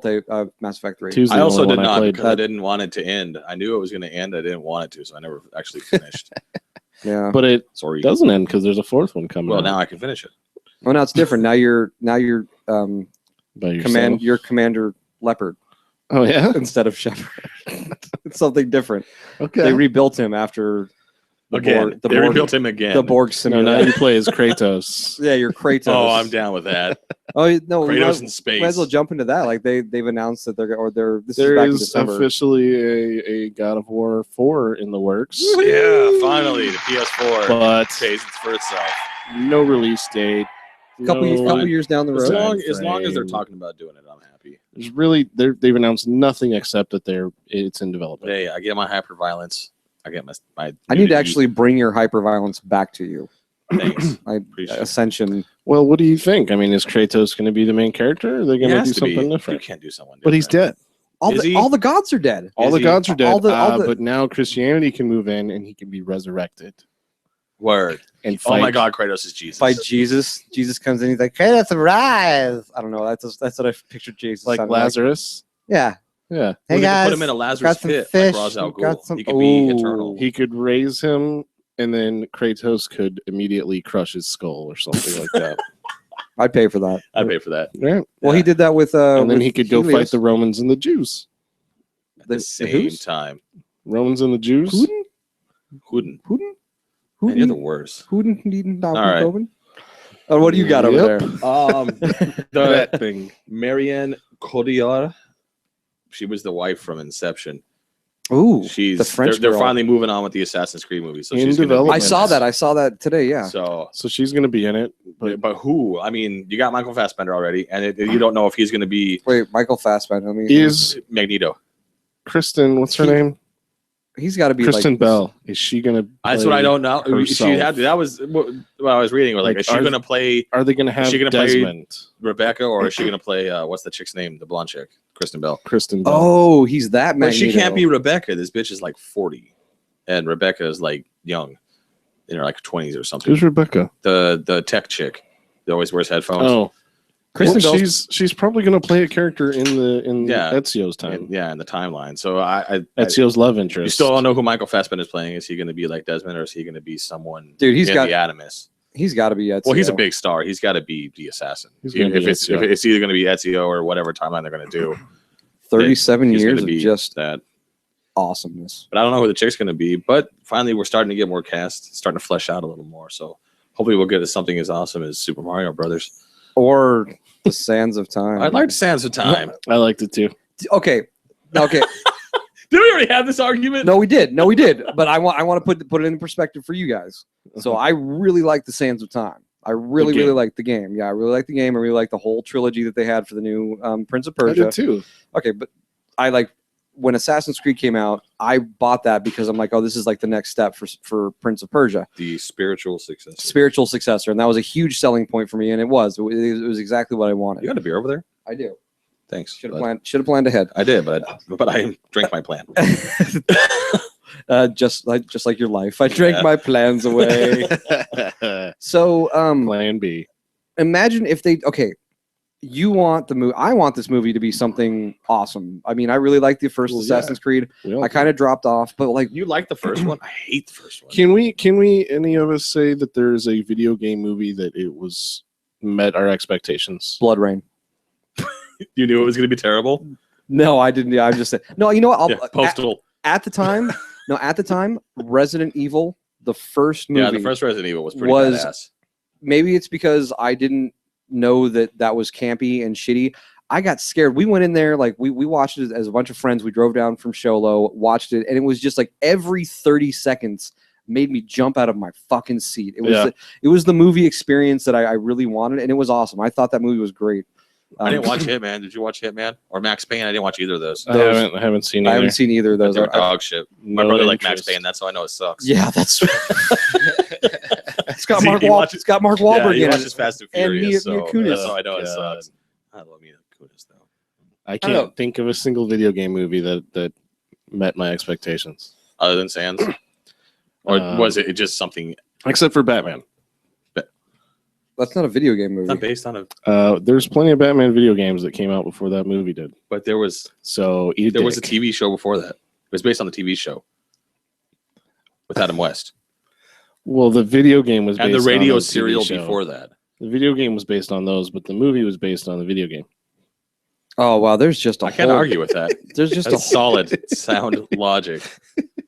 Effect 3. I also did not because I didn't want it to end. I knew it was going to end. I didn't want it to, so I never actually finished. Yeah. But it doesn't end because there's a fourth one coming. Well, now I can finish it. Well, now it's different. Now you're you're Commander Leopard. Oh yeah, instead of Shepard. It's something different. Okay, they rebuilt him after rebuilt him again. The Borg simulator. No, now you play as Kratos. Yeah, you're Kratos. Oh, I'm down with that. Oh no, Kratos in space. Might as well jump into that. Like they've announced that there is officially a God of War 4 in the works. Yeah, finally the PS4 but pays for itself. No release date. Couple years down the road. As long as they're talking about doing it, I'm happy. There's really they've announced nothing except that it's in development. Hey, I get my hyperviolence. I get my I need to actually bring your hyperviolence back to you. Thanks. Ascension. Well, what do you think? I mean, is Kratos going to be the main character? Or are they going to do something different? You can't do something different. But he's dead. All the gods are dead. All the gods are dead. But now Christianity can move in and he can be resurrected. Word. And fight. Oh my God, Kratos is Jesus. Fight Jesus. Jesus comes in. He's like, Kratos, arise. I don't know. That's what I pictured Jesus. Like Lazarus. Yeah. Yeah. Hey guys, put him in a Lazarus pit. Fish, like Ra's al Ghul. He could be eternal. He could raise him, and then Kratos could immediately crush his skull or something like that. I'd pay for that. I'd pay for that. Yeah. Well, he did that with. And then with he could go fight the Romans and the Jews at the same time. Romans and the Jews. Putin. Man, you're the worst. All right. What do you got over there? That thing. Marianne Cotillard. She was the wife from Inception. Ooh, she's the French. They're finally moving on with the Assassin's Creed movie. So she's development. I saw that today. Yeah. So she's going to be in it, but who? I mean, you got Michael Fassbender already, and you don't know if he's going to be. Wait, Michael Fassbender. I mean, is Magneto. Kristen? What's her name? He's got to be Kristen like Bell. Is she gonna? That's what I don't know. Herself? She had to. That was what I was reading. Was like, is she gonna play? Are they gonna have? Is she gonna Desmond? play Rebecca, or is she gonna play? What's the chick's name? The blonde chick, Kristen Bell. Kristen Bell. Oh, he's that man. But she can't be Rebecca. This bitch is like 40, and Rebecca is like young, in her like 20s or something. Who's Rebecca? The tech chick that always wears headphones. Oh. Kristen Bell. She's probably going to play a character in Ezio's time. In the timeline. So Ezio's love interest. You still don't know who Michael Fassbender is playing. Is he going to be like Desmond, or is he going to be someone? Dude, he's got the Animus. He's got to be Ezio. Well, he's a big star. He's got to be the assassin. If it's either going to be Ezio or whatever timeline they're going to do. 37 years of just that awesomeness. But I don't know who the chick's going to be. But finally, we're starting to get more cast, starting to flesh out a little more. So hopefully, we'll get something as awesome as Super Mario Brothers or The Sands of Time. I liked Sands of Time. I liked it too. Okay. Did we already have this argument? No, we did. But I want to put it in perspective for you guys. So I really like The Sands of Time. I really like the game. Yeah, I really like the game. I really like the whole trilogy that they had for the new Prince of Persia. I did too. Okay, but I like when Assassin's Creed came out, I bought that because I'm like, oh, this is like the next step for Prince of Persia. The spiritual successor. And that was a huge selling point for me, and it was exactly what I wanted. You got a beer over there? I do. Thanks. Should have planned ahead. I did, but I drank my plan. Just like your life. I drank my plans away. So plan B. Imagine if you want the movie. I want this movie to be something awesome. I mean, I really like the first Assassin's Creed. I kind of dropped off, but like you like the first one. I hate the first one. Can we any of us say that there's a video game movie that it was met our expectations? Blood Rain. You knew it was going to be terrible? No, I didn't. I just said no. You know what? Postal. At the time, Resident Evil, the first movie. Yeah, the first Resident Evil was pretty badass. Maybe it's because I didn't know that was campy and shitty. I got scared. We went in there, like we watched it as a bunch of friends. We drove down from Sholo, watched it, and it was just like every 30 seconds made me jump out of my fucking seat. It was the movie experience that I really wanted, and it was awesome. I thought that movie was great. I didn't watch Hitman. Did you watch Hitman or Max Payne? I didn't watch either of those. I haven't seen either. I haven't seen either of those. They're dog shit. My brother liked Max Payne. That's how I know it sucks. Yeah, that's. It's got Mark Wahlberg he in watches it. Fast and Furious. Mila Kunis. That's how I know it sucks. I love Mila Kunis though. I can't think of a single video game movie that met my expectations. Other than Sands, or was it just something? Except for Batman. That's not a video game movie. It's not based on a. There's plenty of Batman video games that came out before that movie did. But there was was a TV show before that. It was based on the TV show with Adam West. Well, the video game was based and the radio on serial before that. The video game was based on those, but the movie was based on the video game. Oh wow, there's just a. I can't argue with that. There's just a solid sound logic.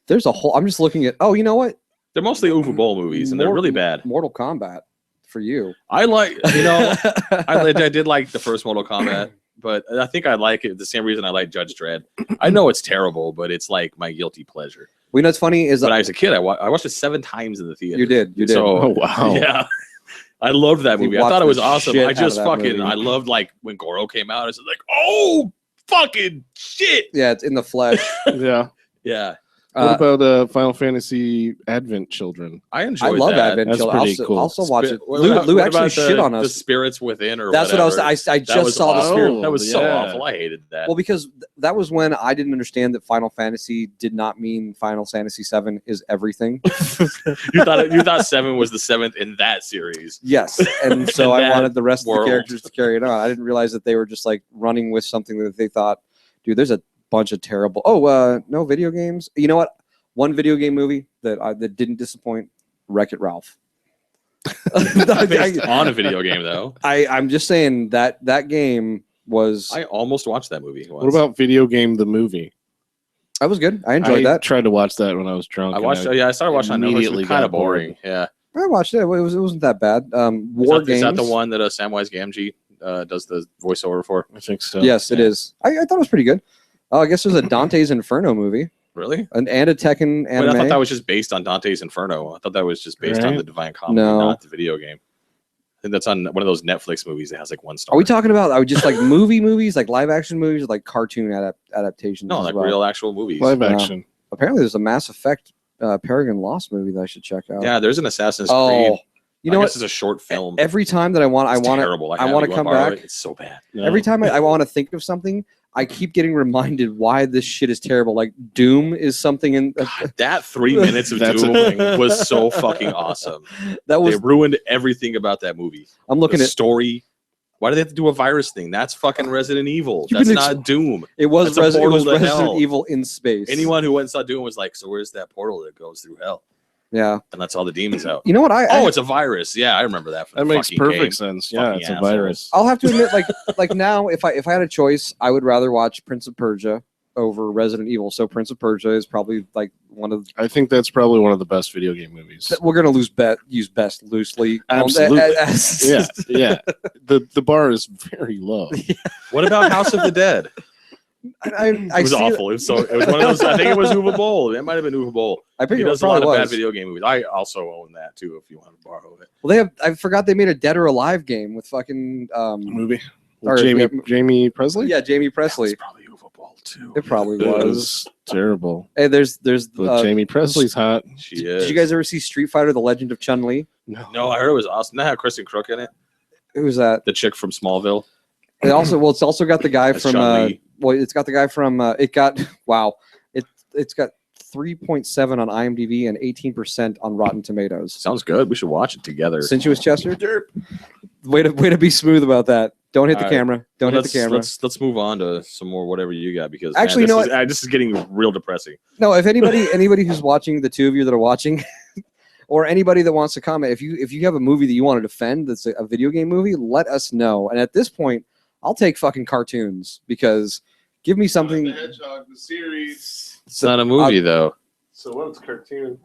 There's a whole. I'm just looking at. Oh, you know what? They're mostly Uwe Boll movies, and they're really bad. Mortal Kombat. For you, I like, I did like the first Mortal Kombat, but I think I like it the same reason I like Judge Dredd. I know it's terrible, but it's like my guilty pleasure. Well, you know what's funny is when I was a kid, I watched it 7 times in the theater. You did. So, oh wow, yeah, I loved that movie. I thought it was awesome. I just movie. I loved like when Goro came out. I was like, oh fucking shit. Yeah, it's in the flesh. Yeah. What about Final Fantasy Advent Children? I love that. Advent Children. Cool. Also watch it. Lou actually shit on us. The Spirits Within, or that's whatever. What I just saw the Spirit. That was so awful. I hated that. Well, because that was when I didn't understand that Final Fantasy did not mean Final Fantasy 7 is everything. you thought 7 was the 7th in that series. Yes, and so I wanted the rest of the characters to carry it on. I didn't realize that they were just like running with something that they thought, dude, there's a bunch of terrible. No video games. You know what? One video game movie that didn't disappoint, Wreck-It Ralph. Based on a video game, though. I'm just saying that game was. I almost watched that movie once. What about Video Game the Movie? That was good. I enjoyed that. I tried to watch that when I was drunk. I started watching it. It was kind of boring. Yeah. I watched it. It wasn't that bad. War Games. Is that the one that Samwise Gamgee does the voiceover for? I think so. Yes, it is. I thought it was pretty good. I guess there's a Dante's Inferno movie. Really? And a Tekken anime. Wait, I thought that was just based on Dante's Inferno. I thought that was just based on the Divine Comedy, not the video game. I think that's on one of those Netflix movies that has like 1 star. Are we talking about just like movies, like live action movies, or like cartoon adaptations? No, like real actual movies. Live action. Apparently, there's a Mass Effect Paragon Lost movie that I should check out. Yeah, there's an Assassin's Creed. You know, it's a short film. Every time that I want to come back. It's so bad. Every time I want to think of something, I keep getting reminded why this shit is terrible. Like Doom is something in God, that 3 minutes of Doom was so fucking awesome. They ruined everything about that movie. I'm looking at story. Why do they have to do a virus thing? That's fucking Resident Evil. That's not Doom. It was Resident Evil in space. Anyone who went and saw Doom was like, so where's that portal that goes through hell? Yeah, and that's all the demons out. You know what? It's a virus. Yeah, I remember that. That makes perfect sense. Yeah, it's a virus. I'll have to admit, like now, if I had a choice, I would rather watch Prince of Persia over Resident Evil. So Prince of Persia is probably like one of. I think that's probably one of the best video game movies. We're gonna use best loosely. Absolutely. Yeah. The bar is very low. Yeah. What about House of the Dead? It was awful. It was one of those. I think it was Uwe Boll. It might have been Uwe Boll. I think he does a lot of bad video game movies. I also own that too. If you want to borrow it. Well, I forgot they made a Dead or Alive game with fucking movie. Jamie Presley. Yeah, Jamie Presley. That's probably Uwe Boll too. It probably was terrible. Hey, there's Jamie Presley's hot. She is. Did you guys ever see Street Fighter: The Legend of Chun-Li? No, I heard it was awesome. That had Kristen Crook in it. Who was that? The chick from Smallville. It's also got the guy from it's got the guy from it's got 3.7 on IMDb and 18% on Rotten Tomatoes. Sounds good. We should watch it together. Sensuous Chester. Way to be smooth about that. Don't hit the camera. Don't hit the camera. Let's move on to some more whatever you got, because actually, this is getting real depressing. No, if anybody who's watching, the two of you that are watching, or anybody that wants to comment, if you have a movie that you want to defend that's a video game movie, let us know. And at this point, I'll take fucking cartoons, because give me something. The Hedgehog, the series. It's not a movie though. So what's cartoon?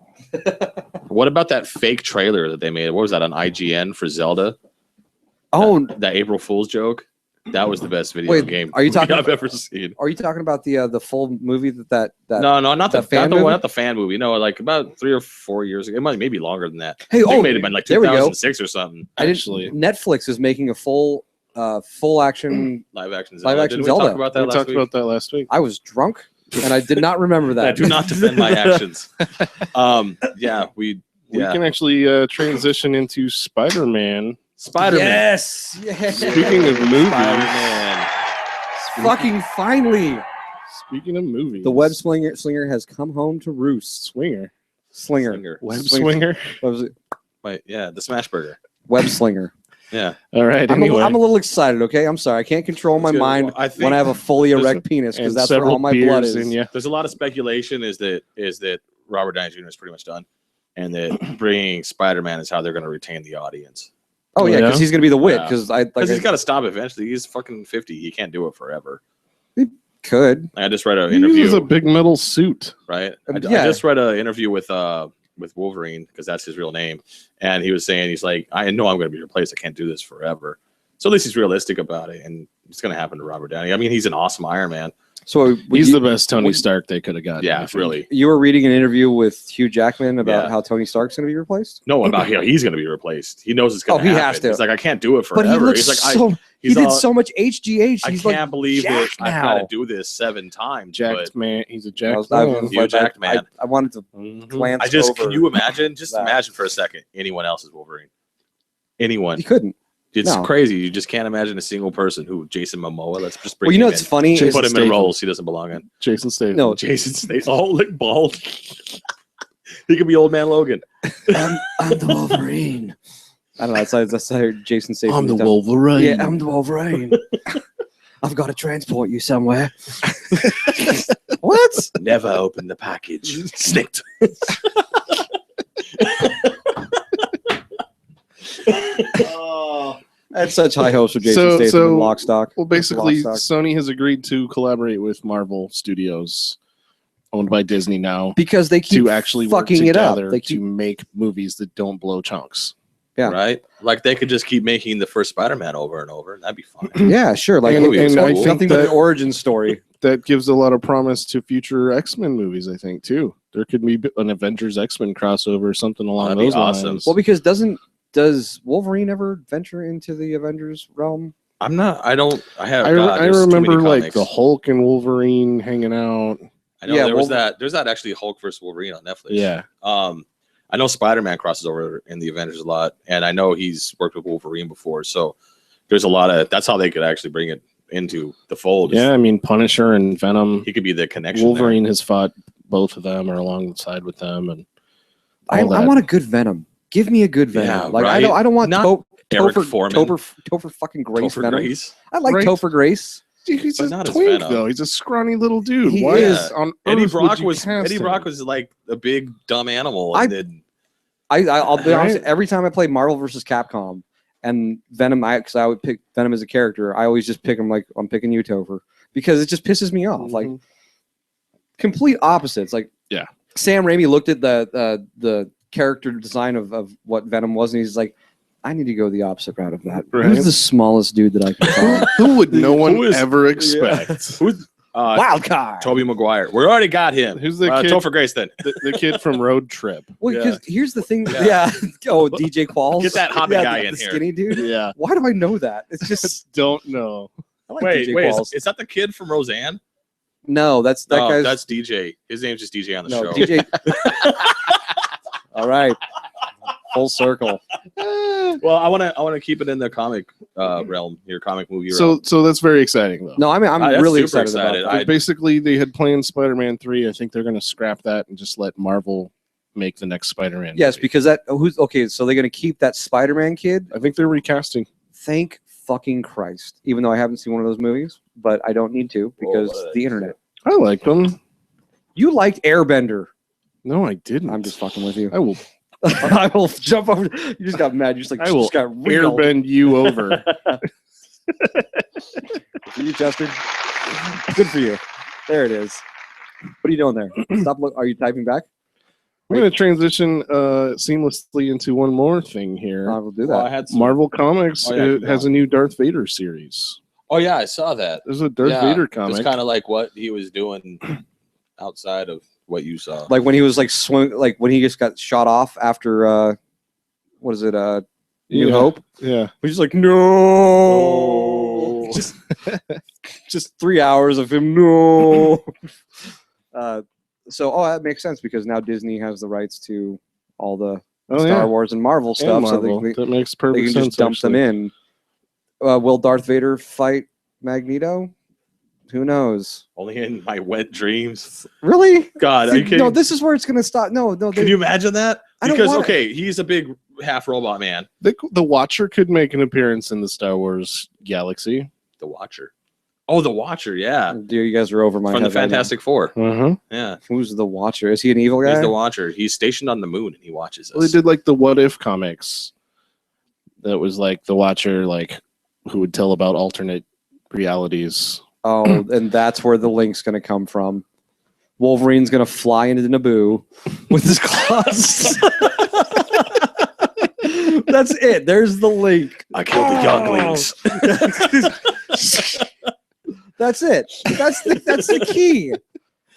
What about that fake trailer that they made? What was that on IGN for Zelda? Oh, that April Fool's joke. That was the best video game I've ever seen. Are you talking about the full movie that? No, not the fan movie? Not the fan movie. No, like about 3 or 4 years ago. It might maybe longer than that. Hey, it made it been like 2006 or something. Actually, Netflix is making a full action live action Zelda. We talked about that last week. I was drunk and I did not remember that. I do not defend my actions. We can actually transition into Spider-Man. Yes. Speaking of movies, Spider-Man. Fucking finally. Speaking of movies, the web slinger has come home to roost. Slinger. Web swinger. What was it? Wait, yeah, the Smash Burger. Web slinger. Yeah. All right. I'm a little excited. Okay, I'm sorry. I can't control my mind when I have a fully erect penis, because that's where all my blood is. There's a lot of speculation is that Robert Downey Jr. is pretty much done, and that bringing Spider-Man is how they're going to retain the audience. Oh yeah, because he's going to be the wit. Because he's got to stop eventually. He's fucking 50. He can't do it forever. He could. I just read an interview. He's a big metal suit, right? I just read an interview with Wolverine, because that's his real name, and he was saying, he's like, I know I'm going to be replaced. I can't do this forever. So at least he's realistic about it, and it's going to happen to Robert Downey. I mean, he's an awesome Iron Man. So he's the best Tony Stark they could have gotten. Yeah, really. You were reading an interview with Hugh Jackman about how Tony Stark's going to be replaced? No, about how he's going to be replaced. He knows it's going to happen. He has to. He's like, I can't do it forever. But he looks he did so much HGH. I can't believe that I've had to do this 7 times. Jacked man. He's a jacked man. You're a jacked man. I wanted to glance over. Can you imagine? Just imagine for a second anyone else's Wolverine. Anyone. You couldn't. It's crazy. You just can't imagine a single person who Jason Momoa. Let's just bring him in. It's funny. Put him in roles he doesn't belong in. Jason Statham. No, Jason Statham. Oh, look, bald. He could be Old Man Logan. I'm the Wolverine. I don't know. That's how Jason Statham. I'm the Wolverine. Yeah, I'm the Wolverine. I've got to transport you somewhere. What? Never open the package. Snicked. That's such high hopes for Jason Statham and Lock, Stock. Well, basically, Sony has agreed to collaborate with Marvel Studios, owned by Disney now, because they keep to actually fucking it up. They keep to make movies that don't blow chunks. Yeah, right. Like they could just keep making the first Spider-Man over and over, and that'd be fun. Yeah, sure. Like, and I think something but the origin story that gives a lot of promise to future X-Men movies. I think too. There could be an Avengers X-Men crossover or something along those lines. Well, because does Wolverine ever venture into the Avengers realm? I don't. I remember like the Hulk and Wolverine hanging out. I know there's that actually Hulk versus Wolverine on Netflix. Yeah. I know Spider-Man crosses over in the Avengers a lot, and I know he's worked with Wolverine before, so there's a lot of that's how they could actually bring it into the fold. Yeah, I mean Punisher and Venom. He could be the connection. Wolverine has fought both of them or alongside with them, and I want a good Venom. Give me a good Venom. Yeah, like right? I don't want Eric Foreman. Topher fucking Grace Topher Venom. Grace. I like Topher Grace. He's But a not as twink Venom. though. He's a scrawny little dude. He Why is. on Eddie earth Brock would you was cast him? like a big dumb animal. I'll be honest. Right. Every time I play Marvel versus Capcom and Venom, because I would pick Venom as a character, I always just pick him like I'm picking you, Topher, because it just pisses me off. Like complete opposites. Like Sam Raimi looked at the character design of what Venom was, and he's like, I need to go the opposite route of that. Right. Who's the smallest dude that I can find? Who would no one ever expect? Who's Wild card. Tobey Maguire. We already got him. Who's the kid? Topher Grace then? The kid from Road Trip. Well, because here's the thing. Yeah. Oh, DJ Qualls. Get that Hobbit guy in the here. skinny dude. Yeah. Why do I know that? It's just Don't know. I like Wait, DJ wait. Qualls. Is that the kid from Roseanne? No, that's that guy's. That's DJ. His name's just DJ on the show. DJ. All right. Full circle. Well, I want to keep it in the comic realm, your comic movie realm. So that's very exciting though. No, I'm That's really super excited about that. Basically, they had planned Spider-Man 3. I think they're going to scrap that and just let Marvel make the next Spider-Man. Yes, movie. because so they're gonna keep that Spider-Man kid. I think they're recasting. Thank fucking Christ. Even though I haven't seen one of those movies, but I don't need to because the internet. I like them. You liked Airbender. No, I didn't. I'm just fucking with you. I will I will jump over. You just got mad. You just like I will just got reeled. airbend you over. For you, Chester. Good for you. There it is. What are you doing there? Are you typing back? We're going to transition seamlessly into one more thing here. I will do that. Well, I had some- Marvel Comics has a new Darth Vader series. Oh yeah, I saw that. There's a Darth Vader comic. It's kind of like what he was doing outside of what you saw. Like when he was like when he just got shot off after what is it? New Hope. Yeah. He's just like no. just 3 hours of him no. So that makes sense because now Disney has the rights to all the Star Wars and Marvel stuff. And Marvel. So that makes perfect sense. They can just dump them in. Will Darth Vader fight Magneto? Who knows? Only in my wet dreams. Really? God, are you kidding? No, this is where it's going to stop. No. Can you imagine that? I don't Because want okay, he's a big half robot man. The Watcher could make an appearance in the Star Wars galaxy. The Watcher. Oh, the Watcher. Yeah, Dude, you guys are over my from head the Fantastic Four. Uh-huh. Yeah, Who's the Watcher? Is he an evil guy? he's the Watcher. He's stationed on the moon and he watches us. Well, they did like the What If comics. That was like the Watcher, like who would tell about alternate realities. Oh, and that's where the link's going to come from. Wolverine's going to fly into Naboo with his claws. That's it. There's the link. I killed the younglings. That's it. That's the key.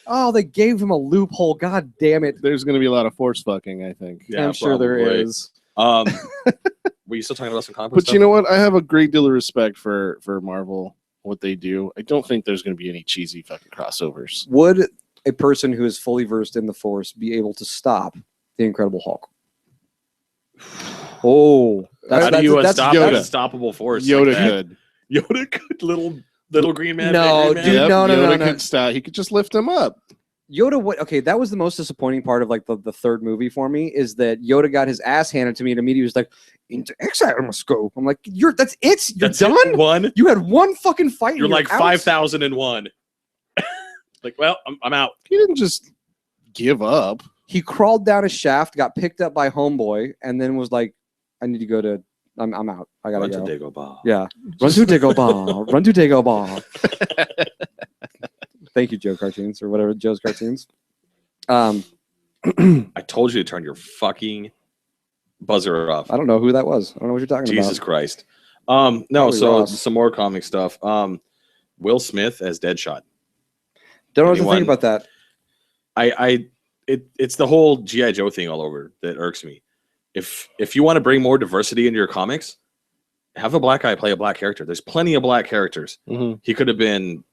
Oh, they gave him a loophole. God damn it. There's going to be a lot of force fucking, I think. Yeah, I'm sure there probably. is. Were you still talking about some comic book But stuff? you know what? I have a great deal of respect for Marvel, what they do. I don't think there's going to be any cheesy fucking crossovers. Would a person who is fully versed in the Force be able to stop the Incredible Hulk? Oh, How do you stop Yoda. an unstoppable force? Yoda like that? could. Yoda could. Little green man. No, big green man? dude, no. Yoda could stop. He could just lift him up. Yoda, okay, that was the most disappointing part of like the third movie for me is that Yoda got his ass handed to me and immediately was like, into exile must go. I'm like, that's it? You're done? It? One? You had one fucking fight. You're like out? 5,001. Like, well, I'm out. He didn't just give up. He crawled down a shaft, got picked up by Homeboy, and then was like, I need to go to, I'm out. I gotta go. Run to Dagobah. Yeah. Run to Dagobah. Run to Dagobah. Thank you, Joe Cartoons, or whatever, Joe's Cartoons. I told you to turn your fucking buzzer off. I don't know who that was. I don't know what you're talking Jesus about. Christ. No, so Ross. some more comic stuff. Will Smith as Deadshot. Don't know what to Anyone? think about that. It's the whole G.I. Joe thing all over that irks me. If you want to bring more diversity into your comics, have a black guy play a black character. There's plenty of black characters. Mm-hmm. He could have been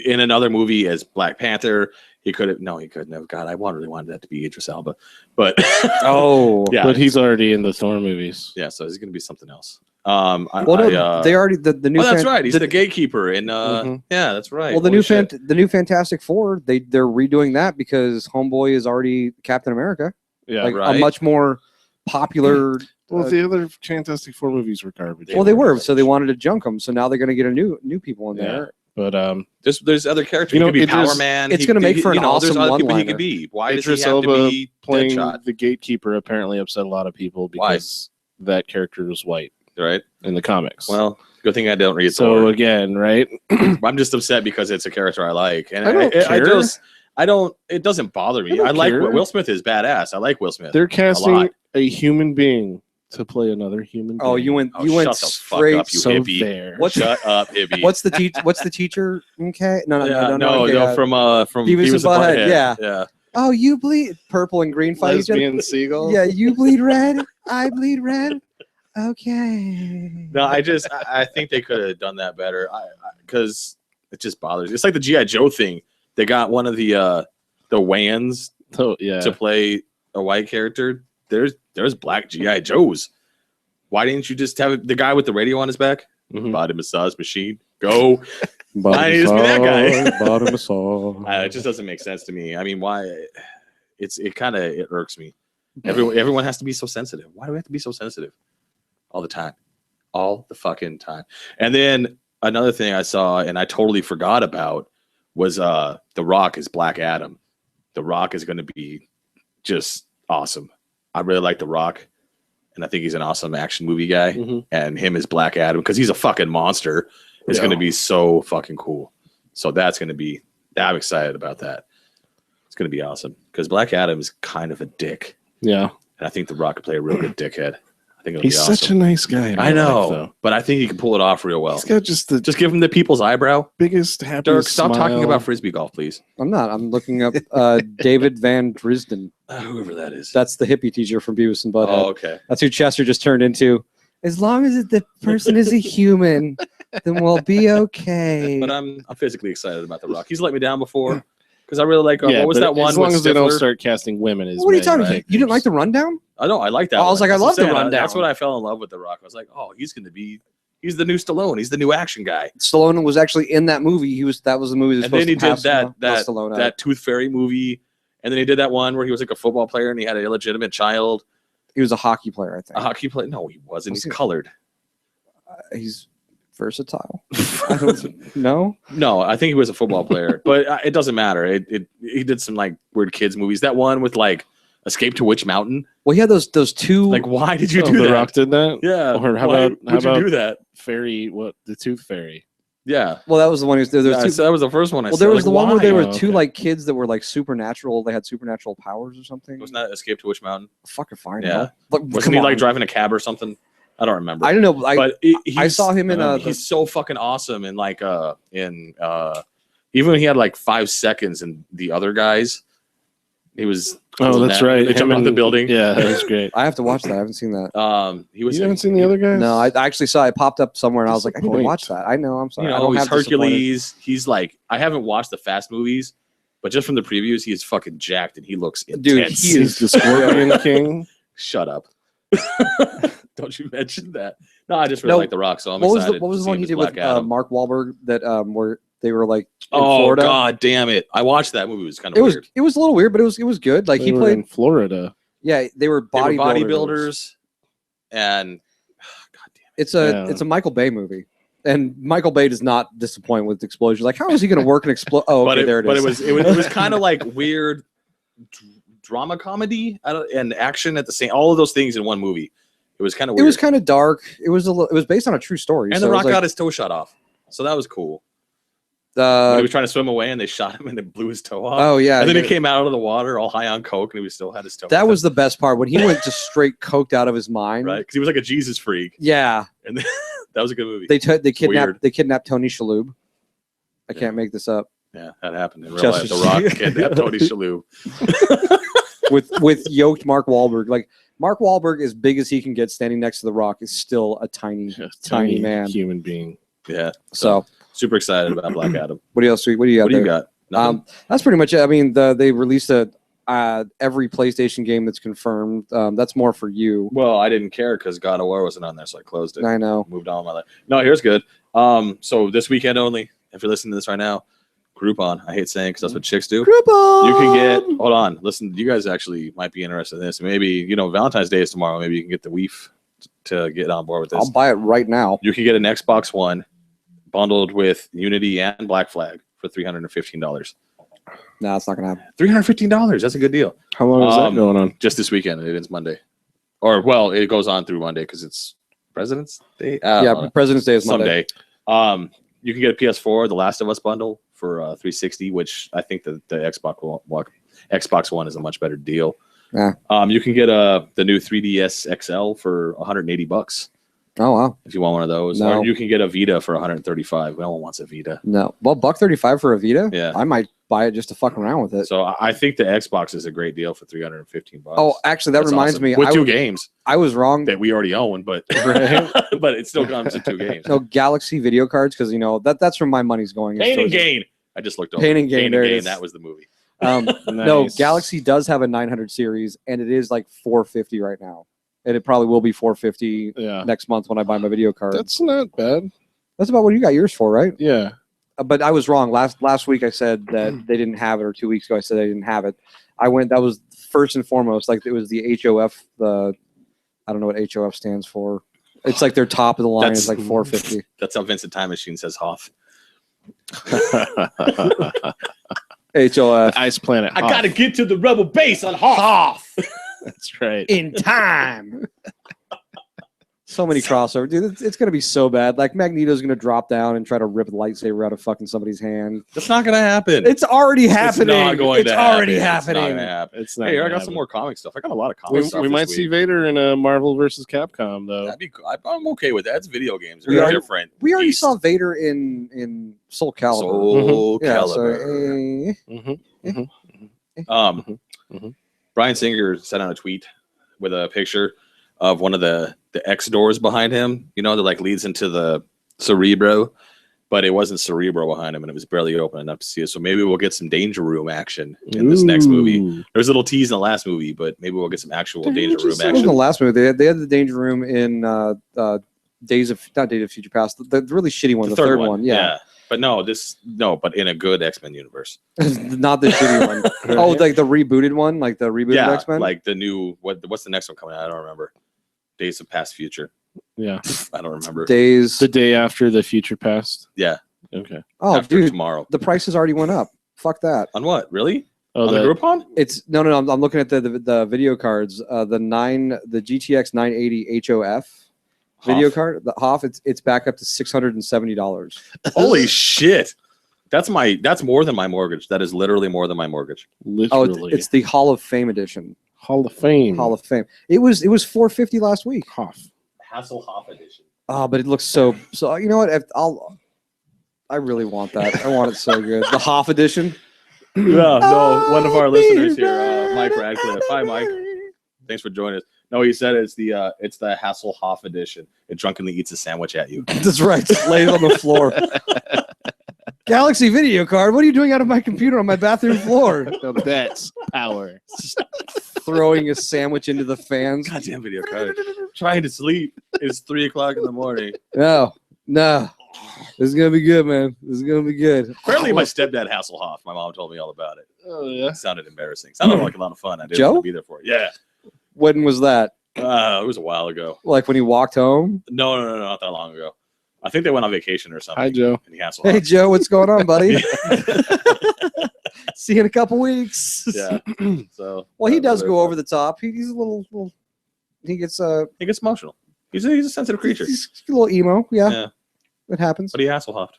in another movie as Black Panther, He could have. No, he couldn't have. God, I really wanted that to be Idris Elba, but yeah, but he's already in the Thor movies. Yeah, so he's gonna be something else. They already the new. Oh, that's right. He's the gatekeeper, and yeah, that's right. Well, the new Fantastic Four, they're redoing that because Homeboy is already Captain America. Yeah, like a much more popular. Well, the other Fantastic Four movies were garbage. Well, they were, so they wanted to junk them. So now they're going to get a new people in there. But there's other characters. He could be Power Man. It's going to make for an awesome there's other people he one-liner. could be. Why does Idris he have to Elba be playing Deadshot? the gatekeeper apparently upset a lot of people because that character was white, right, in the comics. Well, good thing I don't read. So Thor. again, right? I'm just upset because it's a character I like, and I don't care. It doesn't bother me. I like Will Smith is badass. I like Will Smith. They're casting a human being to play another human being. Oh, you went shut straight. The fuck up, you hippie. There. Shut up, hippie. What's the teacher? Okay, no, from Beavis and Butthead. Yeah. Oh, you bleed purple and green fight. Lesbian seagull. Yeah, you bleed red. I bleed red. Okay. No, I think they could have done that better. Because it just bothers me. It's like the G.I. Joe thing. They got one of the Wayans to play a white character. There's black G.I. Joes. Why didn't you just have the guy with the radio on his back? Body massage machine. Go. I need to be that guy. Body massage. It just doesn't make sense to me. I mean, why? It irks me. Everyone has to be so sensitive. Why do we have to be so sensitive all the time? All the fucking time. And then another thing I saw and I totally forgot about was The Rock is Black Adam. The Rock is going to be just awesome. I really like The Rock, and I think he's an awesome action movie guy. And him as Black Adam, because he's a fucking monster, is going to be so fucking cool. So that's going to be, I'm excited about that. It's going to be awesome, because Black Adam is kind of a dick. Yeah. And I think The Rock could play a real good dickhead. I think he's such a nice guy. I know, but I think he can pull it off real well. He's got just give him the people's eyebrow. Biggest happy. Dirk, stop talking about frisbee golf, please. I'm not. I'm looking up David Van Drisden. Whoever that is. That's the hippie teacher from Beavis and Butthead. Oh, okay. That's who Chester just turned into. As long as the person is a human, then we'll be okay. But I'm physically excited about The Rock. He's let me down before. Because I really like what was that one? As long as they don't start casting women as what are you talking about? You didn't like The Rundown? I know, I like that. I was like, I love The Rundown. That's what I fell in love with The Rock. I was like, oh, he's the new Stallone. He's the new action guy. Stallone was actually in that movie. That was the movie. And then he did that Tooth Fairy movie, and then he did that one where he was like a football player and he had an illegitimate child. He was a hockey player, I think. A hockey player? No, he wasn't. He's colored. He's versatile. I don't know. No, I think he was a football player, but it doesn't matter. He did some like weird kids movies. That one with like Escape to Witch Mountain. Well, he had those two. Like, why did you do that? The Rock did that. Yeah. Or how about you do that? Fairy? What, the Tooth Fairy? Yeah. Well, that was the one. So that was the first one. There was the one where there were two like kids that were like supernatural. They had supernatural powers or something. Wasn't that Escape to Witch Mountain? Fucking fine. Yeah. Wasn't he like driving a cab or something? I don't remember. I don't know. But I saw him in he's so fucking awesome in like even when he had like 5 seconds in The Other Guys, he was. Oh, that's right. They jumped off the building. Yeah, that was great. I have to watch that. I haven't seen that. You haven't seen The Other Guys? No, I actually saw it popped up somewhere, and I was like, I need to watch that. I know. I'm sorry. He's Hercules. He's like, I haven't watched the Fast movies, but just from the previews, he is fucking jacked and he looks intense. Dude, he is the Scorpion King. Shut up. Don't you mention that? No, I just really like The Rock, so I'm excited. What was the one he did with Mark Wahlberg that where they were like in oh Florida? God damn it! I watched that movie. It was kind of weird. It was a little weird, but it was good. Like he played in Florida. Yeah, they were bodybuilders, and God damn it. It's a Michael Bay movie. And Michael Bay does not disappoint with explosions. Like, how is he going to work and explode? Oh, okay, there it is. But it was kind of like weird drama comedy and action at the same. All of those things in one movie. It was kind of weird. It was kind of dark. It was based on a true story. And The Rock got his toe shot off, so that was cool. When he was trying to swim away and they shot him and they blew his toe off. Oh yeah. And then he came out of the water all high on coke and he still had his toe. That was the best part when he went just straight coked out of his mind. Right, because he was like a Jesus freak. Yeah. And that was a good movie. They kidnapped Tony Shalhoub. I can't make this up. Yeah, that happened in real life. The Rock kidnapped Tony Shalhoub. with yoked Mark Wahlberg. Like Mark Wahlberg, as big as he can get, standing next to The Rock, is still a tiny man, human being. Yeah. So super excited about Black Adam. What else? What do you got? That's pretty much it. I mean, they released every PlayStation game that's confirmed. That's more for you. Well, I didn't care because God of War wasn't on there, so I closed it. I know. Moved on with my life. No, here's good. So this weekend only, if you're listening to this right now, Groupon. I hate saying because that's what chicks do. Groupon! You can get, hold on, listen, you guys actually might be interested in this. Maybe, Valentine's Day is tomorrow. Maybe you can get the Weef to get on board with this. I'll buy it right now. You can get an Xbox One bundled with Unity and Black Flag for $315. No, it's not going to happen. $315. That's a good deal. How long is that going on? Just this weekend. It ends Monday. Or, well, it goes on through Monday because it's President's Day. President's Day is Monday. Someday. You can get a PS4, The Last of Us bundle for $360, which I think the Xbox One is a much better deal. Yeah. You can get the new 3DS XL for $180. Oh wow! If you want one of those, No. Or you can get a Vita for $135. No one wants a Vita. No, well, $135 for a Vita. Yeah, I might buy it just to fuck around with it. So I think the Xbox is a great deal for $315. Oh, actually, that reminds me. With two games. I was wrong. That we already own, but but it still comes in 2 games. No, Galaxy video cards, because that's where my money's going. Pain and Gain. I just looked over. Pain and Gain. That was the movie. Nice. No, Galaxy does have a 900 series, and it is like $450 right now. And it probably will be $450 next month when I buy my video card. That's not bad. That's about what you got yours for, right? Yeah. But I was wrong. Last week I said that they didn't have it, or 2 weeks ago I said they didn't have it. That was first and foremost, like it was the HOF. I don't know what HOF stands for. It's like their top of the line is like $450. That's how Vincent Time Machine says Hoff. HOF. Ice Planet Hoff. I gotta get to the rebel base on Hoff. That's right. In time. So many crossover, dude. It's gonna be so bad. Like Magneto's gonna drop down and try to rip a lightsaber out of fucking somebody's hand. That's not gonna happen. It's already happening. It's not going to already happen. happening. It's not gonna happen. It's not hey, I gonna got some more comic stuff. I got a lot of comic stuff. We might see Vader in a Marvel versus Capcom, though. That'd be cool. I'm okay with that. It's video games. We They're different. We already saw Vader in Soul Calibur. Soul Calibur. Bryan Singer sent out a tweet with a picture of one of the X doors behind him, that like leads into the Cerebro, but it wasn't Cerebro behind him and it was barely open enough to see it. So maybe we'll get some Danger Room action in this next movie. There was a little tease in the last movie, but maybe we'll get some actual Danger Room action. In the last movie, they had the Danger Room in Days of Future Past, the really shitty one, the third one. Yeah. But but in a good X-Men universe. Not the shitty one. Oh, like the rebooted one, like the rebooted X-Men? Like the new, what's the next one coming out? I don't remember. Days of Past Future. Yeah. I don't remember. The day after the future past. Yeah. Okay. Oh, after dude, tomorrow. The prices already went up. Fuck that. On what? Really? Oh, on the Groupon? It's no. I'm looking at the video cards. The GTX 980 HOF video card, the Hoff. It's back up to $670. Holy shit! That's more than my mortgage. That is literally more than my mortgage. Literally. Oh, it's the Hall of Fame edition. Hall of Fame. Hall of Fame. It was $450 last week. Hoff. Hasselhoff edition. Oh, but it looks so. You know what? I really want that. I want it so good. The Hoff edition. No, one of our listeners here, Mike Radcliffe. Hi, Mike. Thanks for joining us. No, he said it's the Hasselhoff edition. It drunkenly eats a sandwich at you. That's right. Just lays on the floor. Galaxy video card. What are you doing out of my computer on my bathroom floor? That's power. Throwing a sandwich into the fans. Goddamn video card. Trying to sleep. It's 3:00 in the morning. No. This is gonna be good, man. This is gonna be good. Apparently, my stepdad Hasselhoff. My mom told me all about it. Oh yeah. It sounded embarrassing. Sounded like a lot of fun. I didn't want to be there for it. Yeah. When was that? It was a while ago. Like when he walked home? No, not that long ago. I think they went on vacation or something. Hi, Joe. And Hasselhoff. Hey, Joe, what's going on, buddy? See you in a couple weeks. Yeah. So. Well, he does go over the top. He's a little. He gets emotional. He's a sensitive creature. He's a little emo. Yeah. It happens. But he Hasselhoff.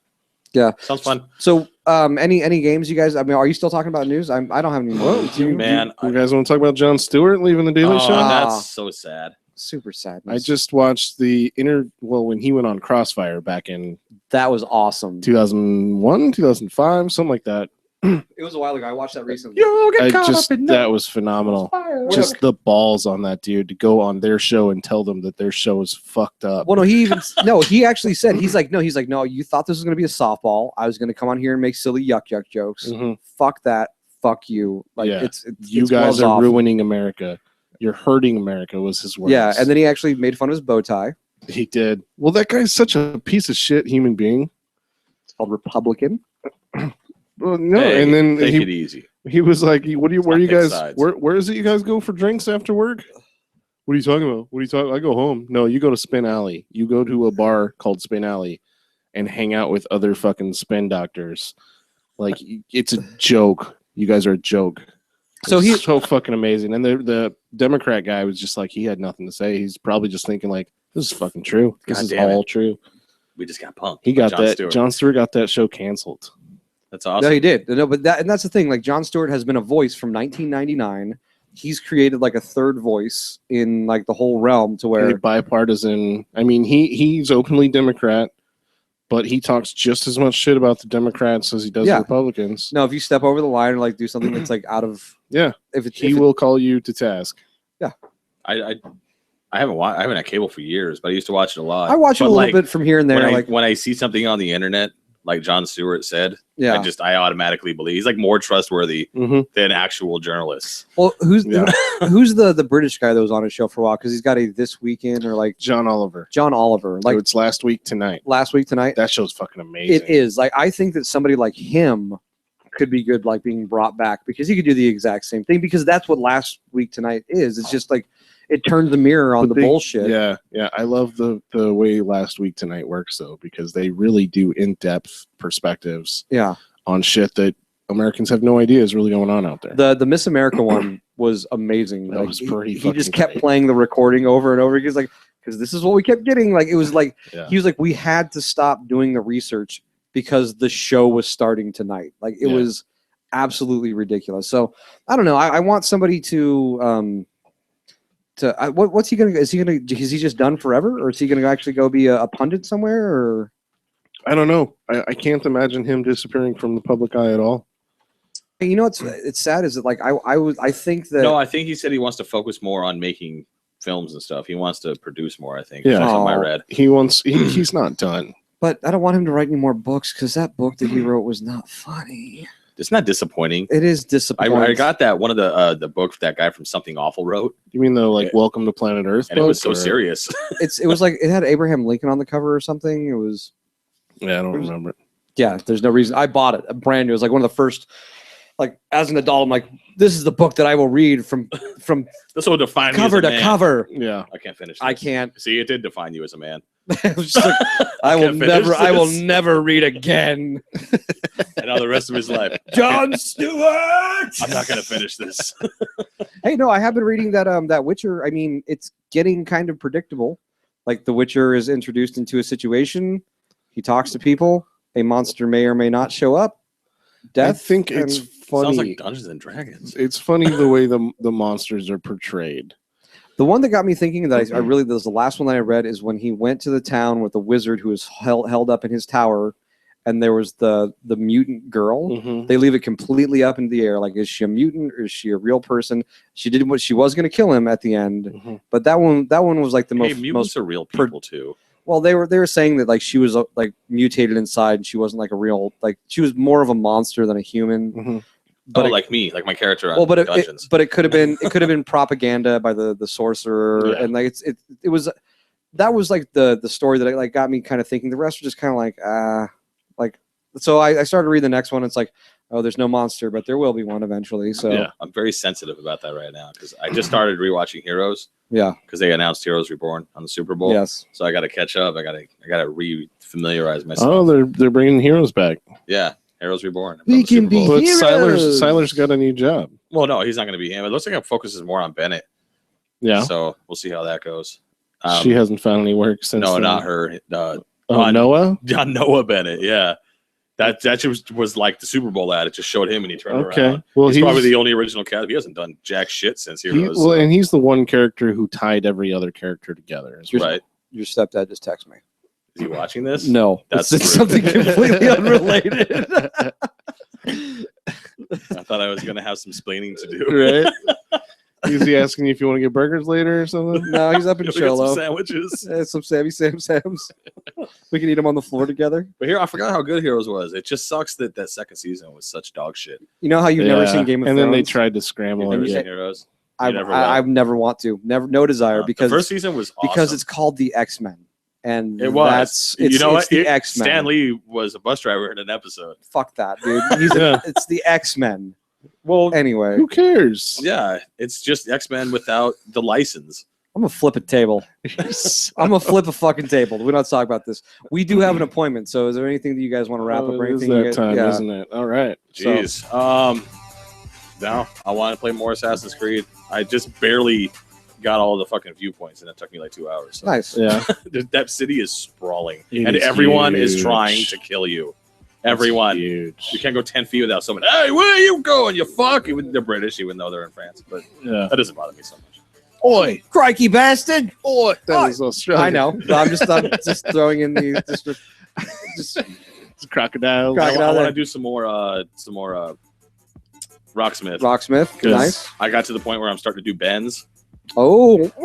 Yeah. Sounds fun. So, any games you guys? I mean, are you still talking about news? I don't have any more. Man, you guys want to talk about Jon Stewart leaving the Daily Show? That's so sad. Super sad. I just watched when he went on Crossfire back in that was awesome. 2001, 2005, something like that. It was a while ago. I watched that recently. That was phenomenal. Just the balls on that dude to go on their show and tell them that their show is fucked up. Well, he actually said, he's like, no, you thought this was going to be a softball. I was going to come on here and make silly yuck jokes. Mm-hmm. Fuck that. Fuck you. Like, you guys are ruining America. You're hurting America was his words. Yeah, and then he actually made fun of his bow tie. He did. Well, that guy's such a piece of shit human being. It's called Republican. Well, no, and then take it easy. He was like, "Where are you guys? Where is it you guys go for drinks after work? What are you talking about? I go home. No, you go to Spin Alley. You go to a bar called Spin Alley and hang out with other fucking spin doctors. Like, it's a joke. You guys are a joke." So he's so fucking amazing. And the Democrat guy was just like, he had nothing to say. He's probably just thinking like, this is fucking true. This is all true. We just got punked. He got that. Jon Stewart got that show canceled. That's awesome. No, he did. No, but that's the thing. Like, Jon Stewart has been a voice from 1999. He's created like a third voice in like the whole realm to where bipartisan. I mean, he's openly Democrat, but he talks just as much shit about the Democrats as he does the Republicans. No, if you step over the line or like do something that's like out of he will call you to task. Yeah, I haven't had cable for years, but I used to watch it a lot. I watch it a little bit from here and there. When I see something on the internet, like Jon Stewart said, I automatically believe he's like more trustworthy than actual journalists. Well, who's the British guy that was on his show for a while? Because he's got a This Weekend or like John Oliver. Like, it's Last Week Tonight. That show's fucking amazing. It is. Like, I think that somebody like him could be good, like being brought back, because he could do the exact same thing, because that's what Last Week Tonight is. It's just like it turned the mirror on the bullshit. Yeah. I love the way Last Week Tonight works though, because they really do in-depth perspectives on shit that Americans have no idea is really going on out there. The Miss America one was amazing. That was pretty he just kept playing the recording over and over. He's like, because this is what we kept getting. Like, it was like he was like, we had to stop doing the research because the show was starting tonight. Like, it was absolutely ridiculous. So I don't know. I want somebody to what's he gonna? Is he just done forever, or is he gonna actually go be a pundit somewhere? Or I don't know. I can't imagine him disappearing from the public eye at all. You know, it's sad. Is that like I think that I think he said he wants to focus more on making films and stuff. He wants to produce more. I think. Yeah, that's what I read. He's not done. But I don't want him to write any more books, because that book that he wrote was not funny. It's not disappointing. It is disappointing. I got that one of the book that guy from Something Awful wrote. You mean the Welcome to Planet Earth? And it was so serious. It was like it had Abraham Lincoln on the cover or something. It was. Yeah, I don't remember it. Yeah, there's no reason. I bought it brand new. It was like one of the first. Like, as an adult, I'm like, this is the book that I will read from this will define cover me as a to man. Cover. Yeah, I can't finish this. I can't. See, it did define you as a man. It was just like, I will never read again. And all the rest of his life. Jon Stewart! I'm not gonna finish this. Hey, no, I have been reading that Witcher. I mean, it's getting kind of predictable. Like, the Witcher is introduced into a situation. He talks to people. A monster may or may not show up. Death. I think it's funny. Sounds like Dungeons and Dragons. It's funny the way the monsters are portrayed. The one that got me thinking that I really, that was the last one that I read, is when he went to the town with the wizard who was held up in his tower, and there was the mutant girl. Mm-hmm. They leave it completely up in the air. Like, is she a mutant or is she a real person? She did what she was going to kill him at the end, but that one was like the mutants are real people too. Well, they were saying that, like, she was like mutated inside, and she wasn't like a real, like, she was more of a monster than a human. Mm-hmm. But like me, like my character on Dungeons. But it could have been propaganda by the sorcerer, and like it was that was like the story that like got me kind of thinking. The rest were just kind of like so I started to read the next one. It's like, oh, there's no monster, but there will be one eventually. So yeah, I'm very sensitive about that right now, because I just started rewatching Heroes. Yeah, because they announced Heroes Reborn on the Super Bowl. Yes, so I got to catch up. I got to re-familiarize myself. Oh, they're bringing Heroes back. Yeah. Heroes Reborn. We can be but heroes. Siler's got a new job. Well, no, he's not going to be him. It looks like it focuses more on Bennett. Yeah. So we'll see how that goes. She hasn't found any work since. No, not her. Noah? John Noah Bennett. Yeah. That was like the Super Bowl ad. It just showed him and he turned around. Well, he's probably the only original cast. He hasn't done jack shit since Heroes. And he's the one character who tied every other character together. Right. Your stepdad just texted me. Is he watching this? No, that's it's something completely unrelated. I thought I was gonna have some splaining to do. Right? Is he asking you if you want to get burgers later or something? No, he's up in Cholo. Some sandwiches. Some Sammy Sam's. We can eat them on the floor together. But here, I forgot how good Heroes was. It just sucks that that second season was such dog shit. You know how you've never seen Game of Thrones? And then they tried to scramble it. Heroes. I've never want to. No desire because the first season was awesome. Because it's called the X-Men. And it was. You know what? The X-Men. Stan Lee was a bus driver in an episode. Fuck that, dude. It's the X-Men. Well, anyway, who cares? Yeah, it's just X-Men without the license. I'm gonna flip a table. I'm gonna flip a fucking table. We're not talking about this. We do have an appointment. So, is there anything that you guys want to wrap up or anything? It is that time, isn't it? All right. Jeez. So. No, I want to play more Assassin's Creed. I just barely got all the fucking viewpoints, and it took me like 2 hours. So. Nice. Yeah. That city is sprawling, and everyone is trying to kill you. Everyone. You can't go 10 feet without someone. Hey, where are you going? You fuck. They're British, even though they're in France. But that doesn't bother me so much. Oi, crikey bastard! Oi, that is Australian. I know. I'm just throwing in the just crocodiles. I want to do some more Rocksmith. Rocksmith, nice. I got to the point where I'm starting to do bends. Oh, that's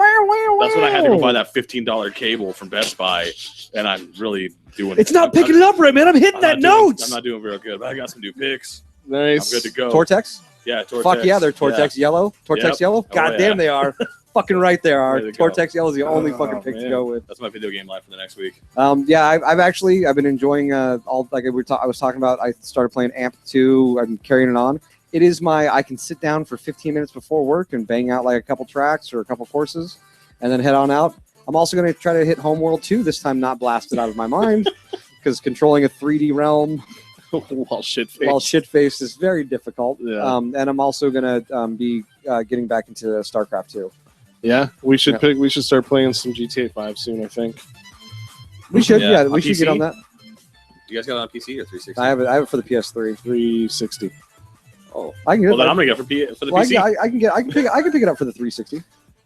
when I had to go buy that $15 cable from Best Buy, and I'm really doing. It's not picking it up right, man. I'm hitting that note. I'm not doing real good, but I got some new picks. Nice. I'm good to go. Tortex? Yeah, Tortex. Fuck yeah, they're Tortex yellow. Tortex yellow? God damn, they are. Fucking right they are. Tortex yellow is the only fucking pick to go with. That's my video game life for the next week. Yeah, I've been enjoying all like I was talking about. I started playing AMP 2. I'm carrying it on. It is I can sit down for 15 minutes before work and bang out like a couple tracks or a couple courses and then head on out. I'm also going to try to hit Homeworld 2, this time not blasted out of my mind, because controlling a 3D realm while shit-faced is very difficult. Yeah. And I'm also going to be getting back into StarCraft 2. Yeah, we should we should start playing some GTA 5 soon, I think. We should, we should get on that. You guys got it on PC or 360? I have it for the PS3. 360. Oh, I can get then I'm gonna get for the PC. I can pick it up for the 360.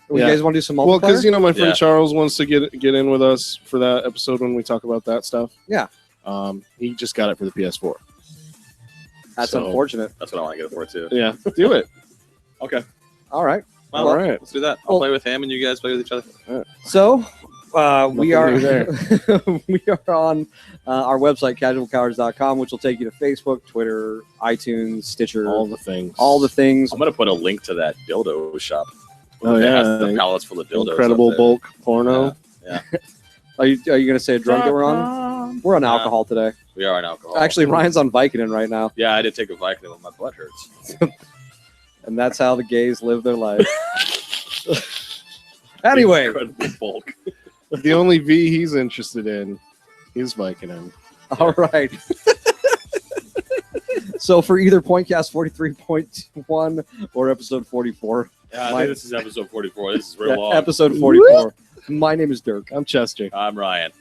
You guys want to do some multiplayer? Well, because my friend Charles wants to get in with us for that episode when we talk about that stuff. Yeah. He just got it for the PS4. That's unfortunate. That's what I want to get it for too. Yeah, do it. Okay. All right. Well, all right. Let's do that. I'll play with him, and you guys play with each other. Right. So, we are we are on our website, casualcowards.com, which will take you to Facebook, Twitter, iTunes, Stitcher, all the things. I'm gonna put a link to that dildo shop. Oh yeah, the pallets full of dildos. Incredible bulk porno. Yeah. Are you gonna say a drug that we're on? We're on alcohol today. We are on alcohol. Actually, Ryan's on Vicodin right now. Yeah, I did take a Vicodin when my butt hurts. And that's how the gays live their life. Anyway, incredible bulk. The only V he's interested in is Vicodin. All right. So for either Pointcast 43.1 or episode 44. Yeah, I think this is episode 44. This is real long. Episode 44. My name is Dirk. I'm Chester. I'm Ryan.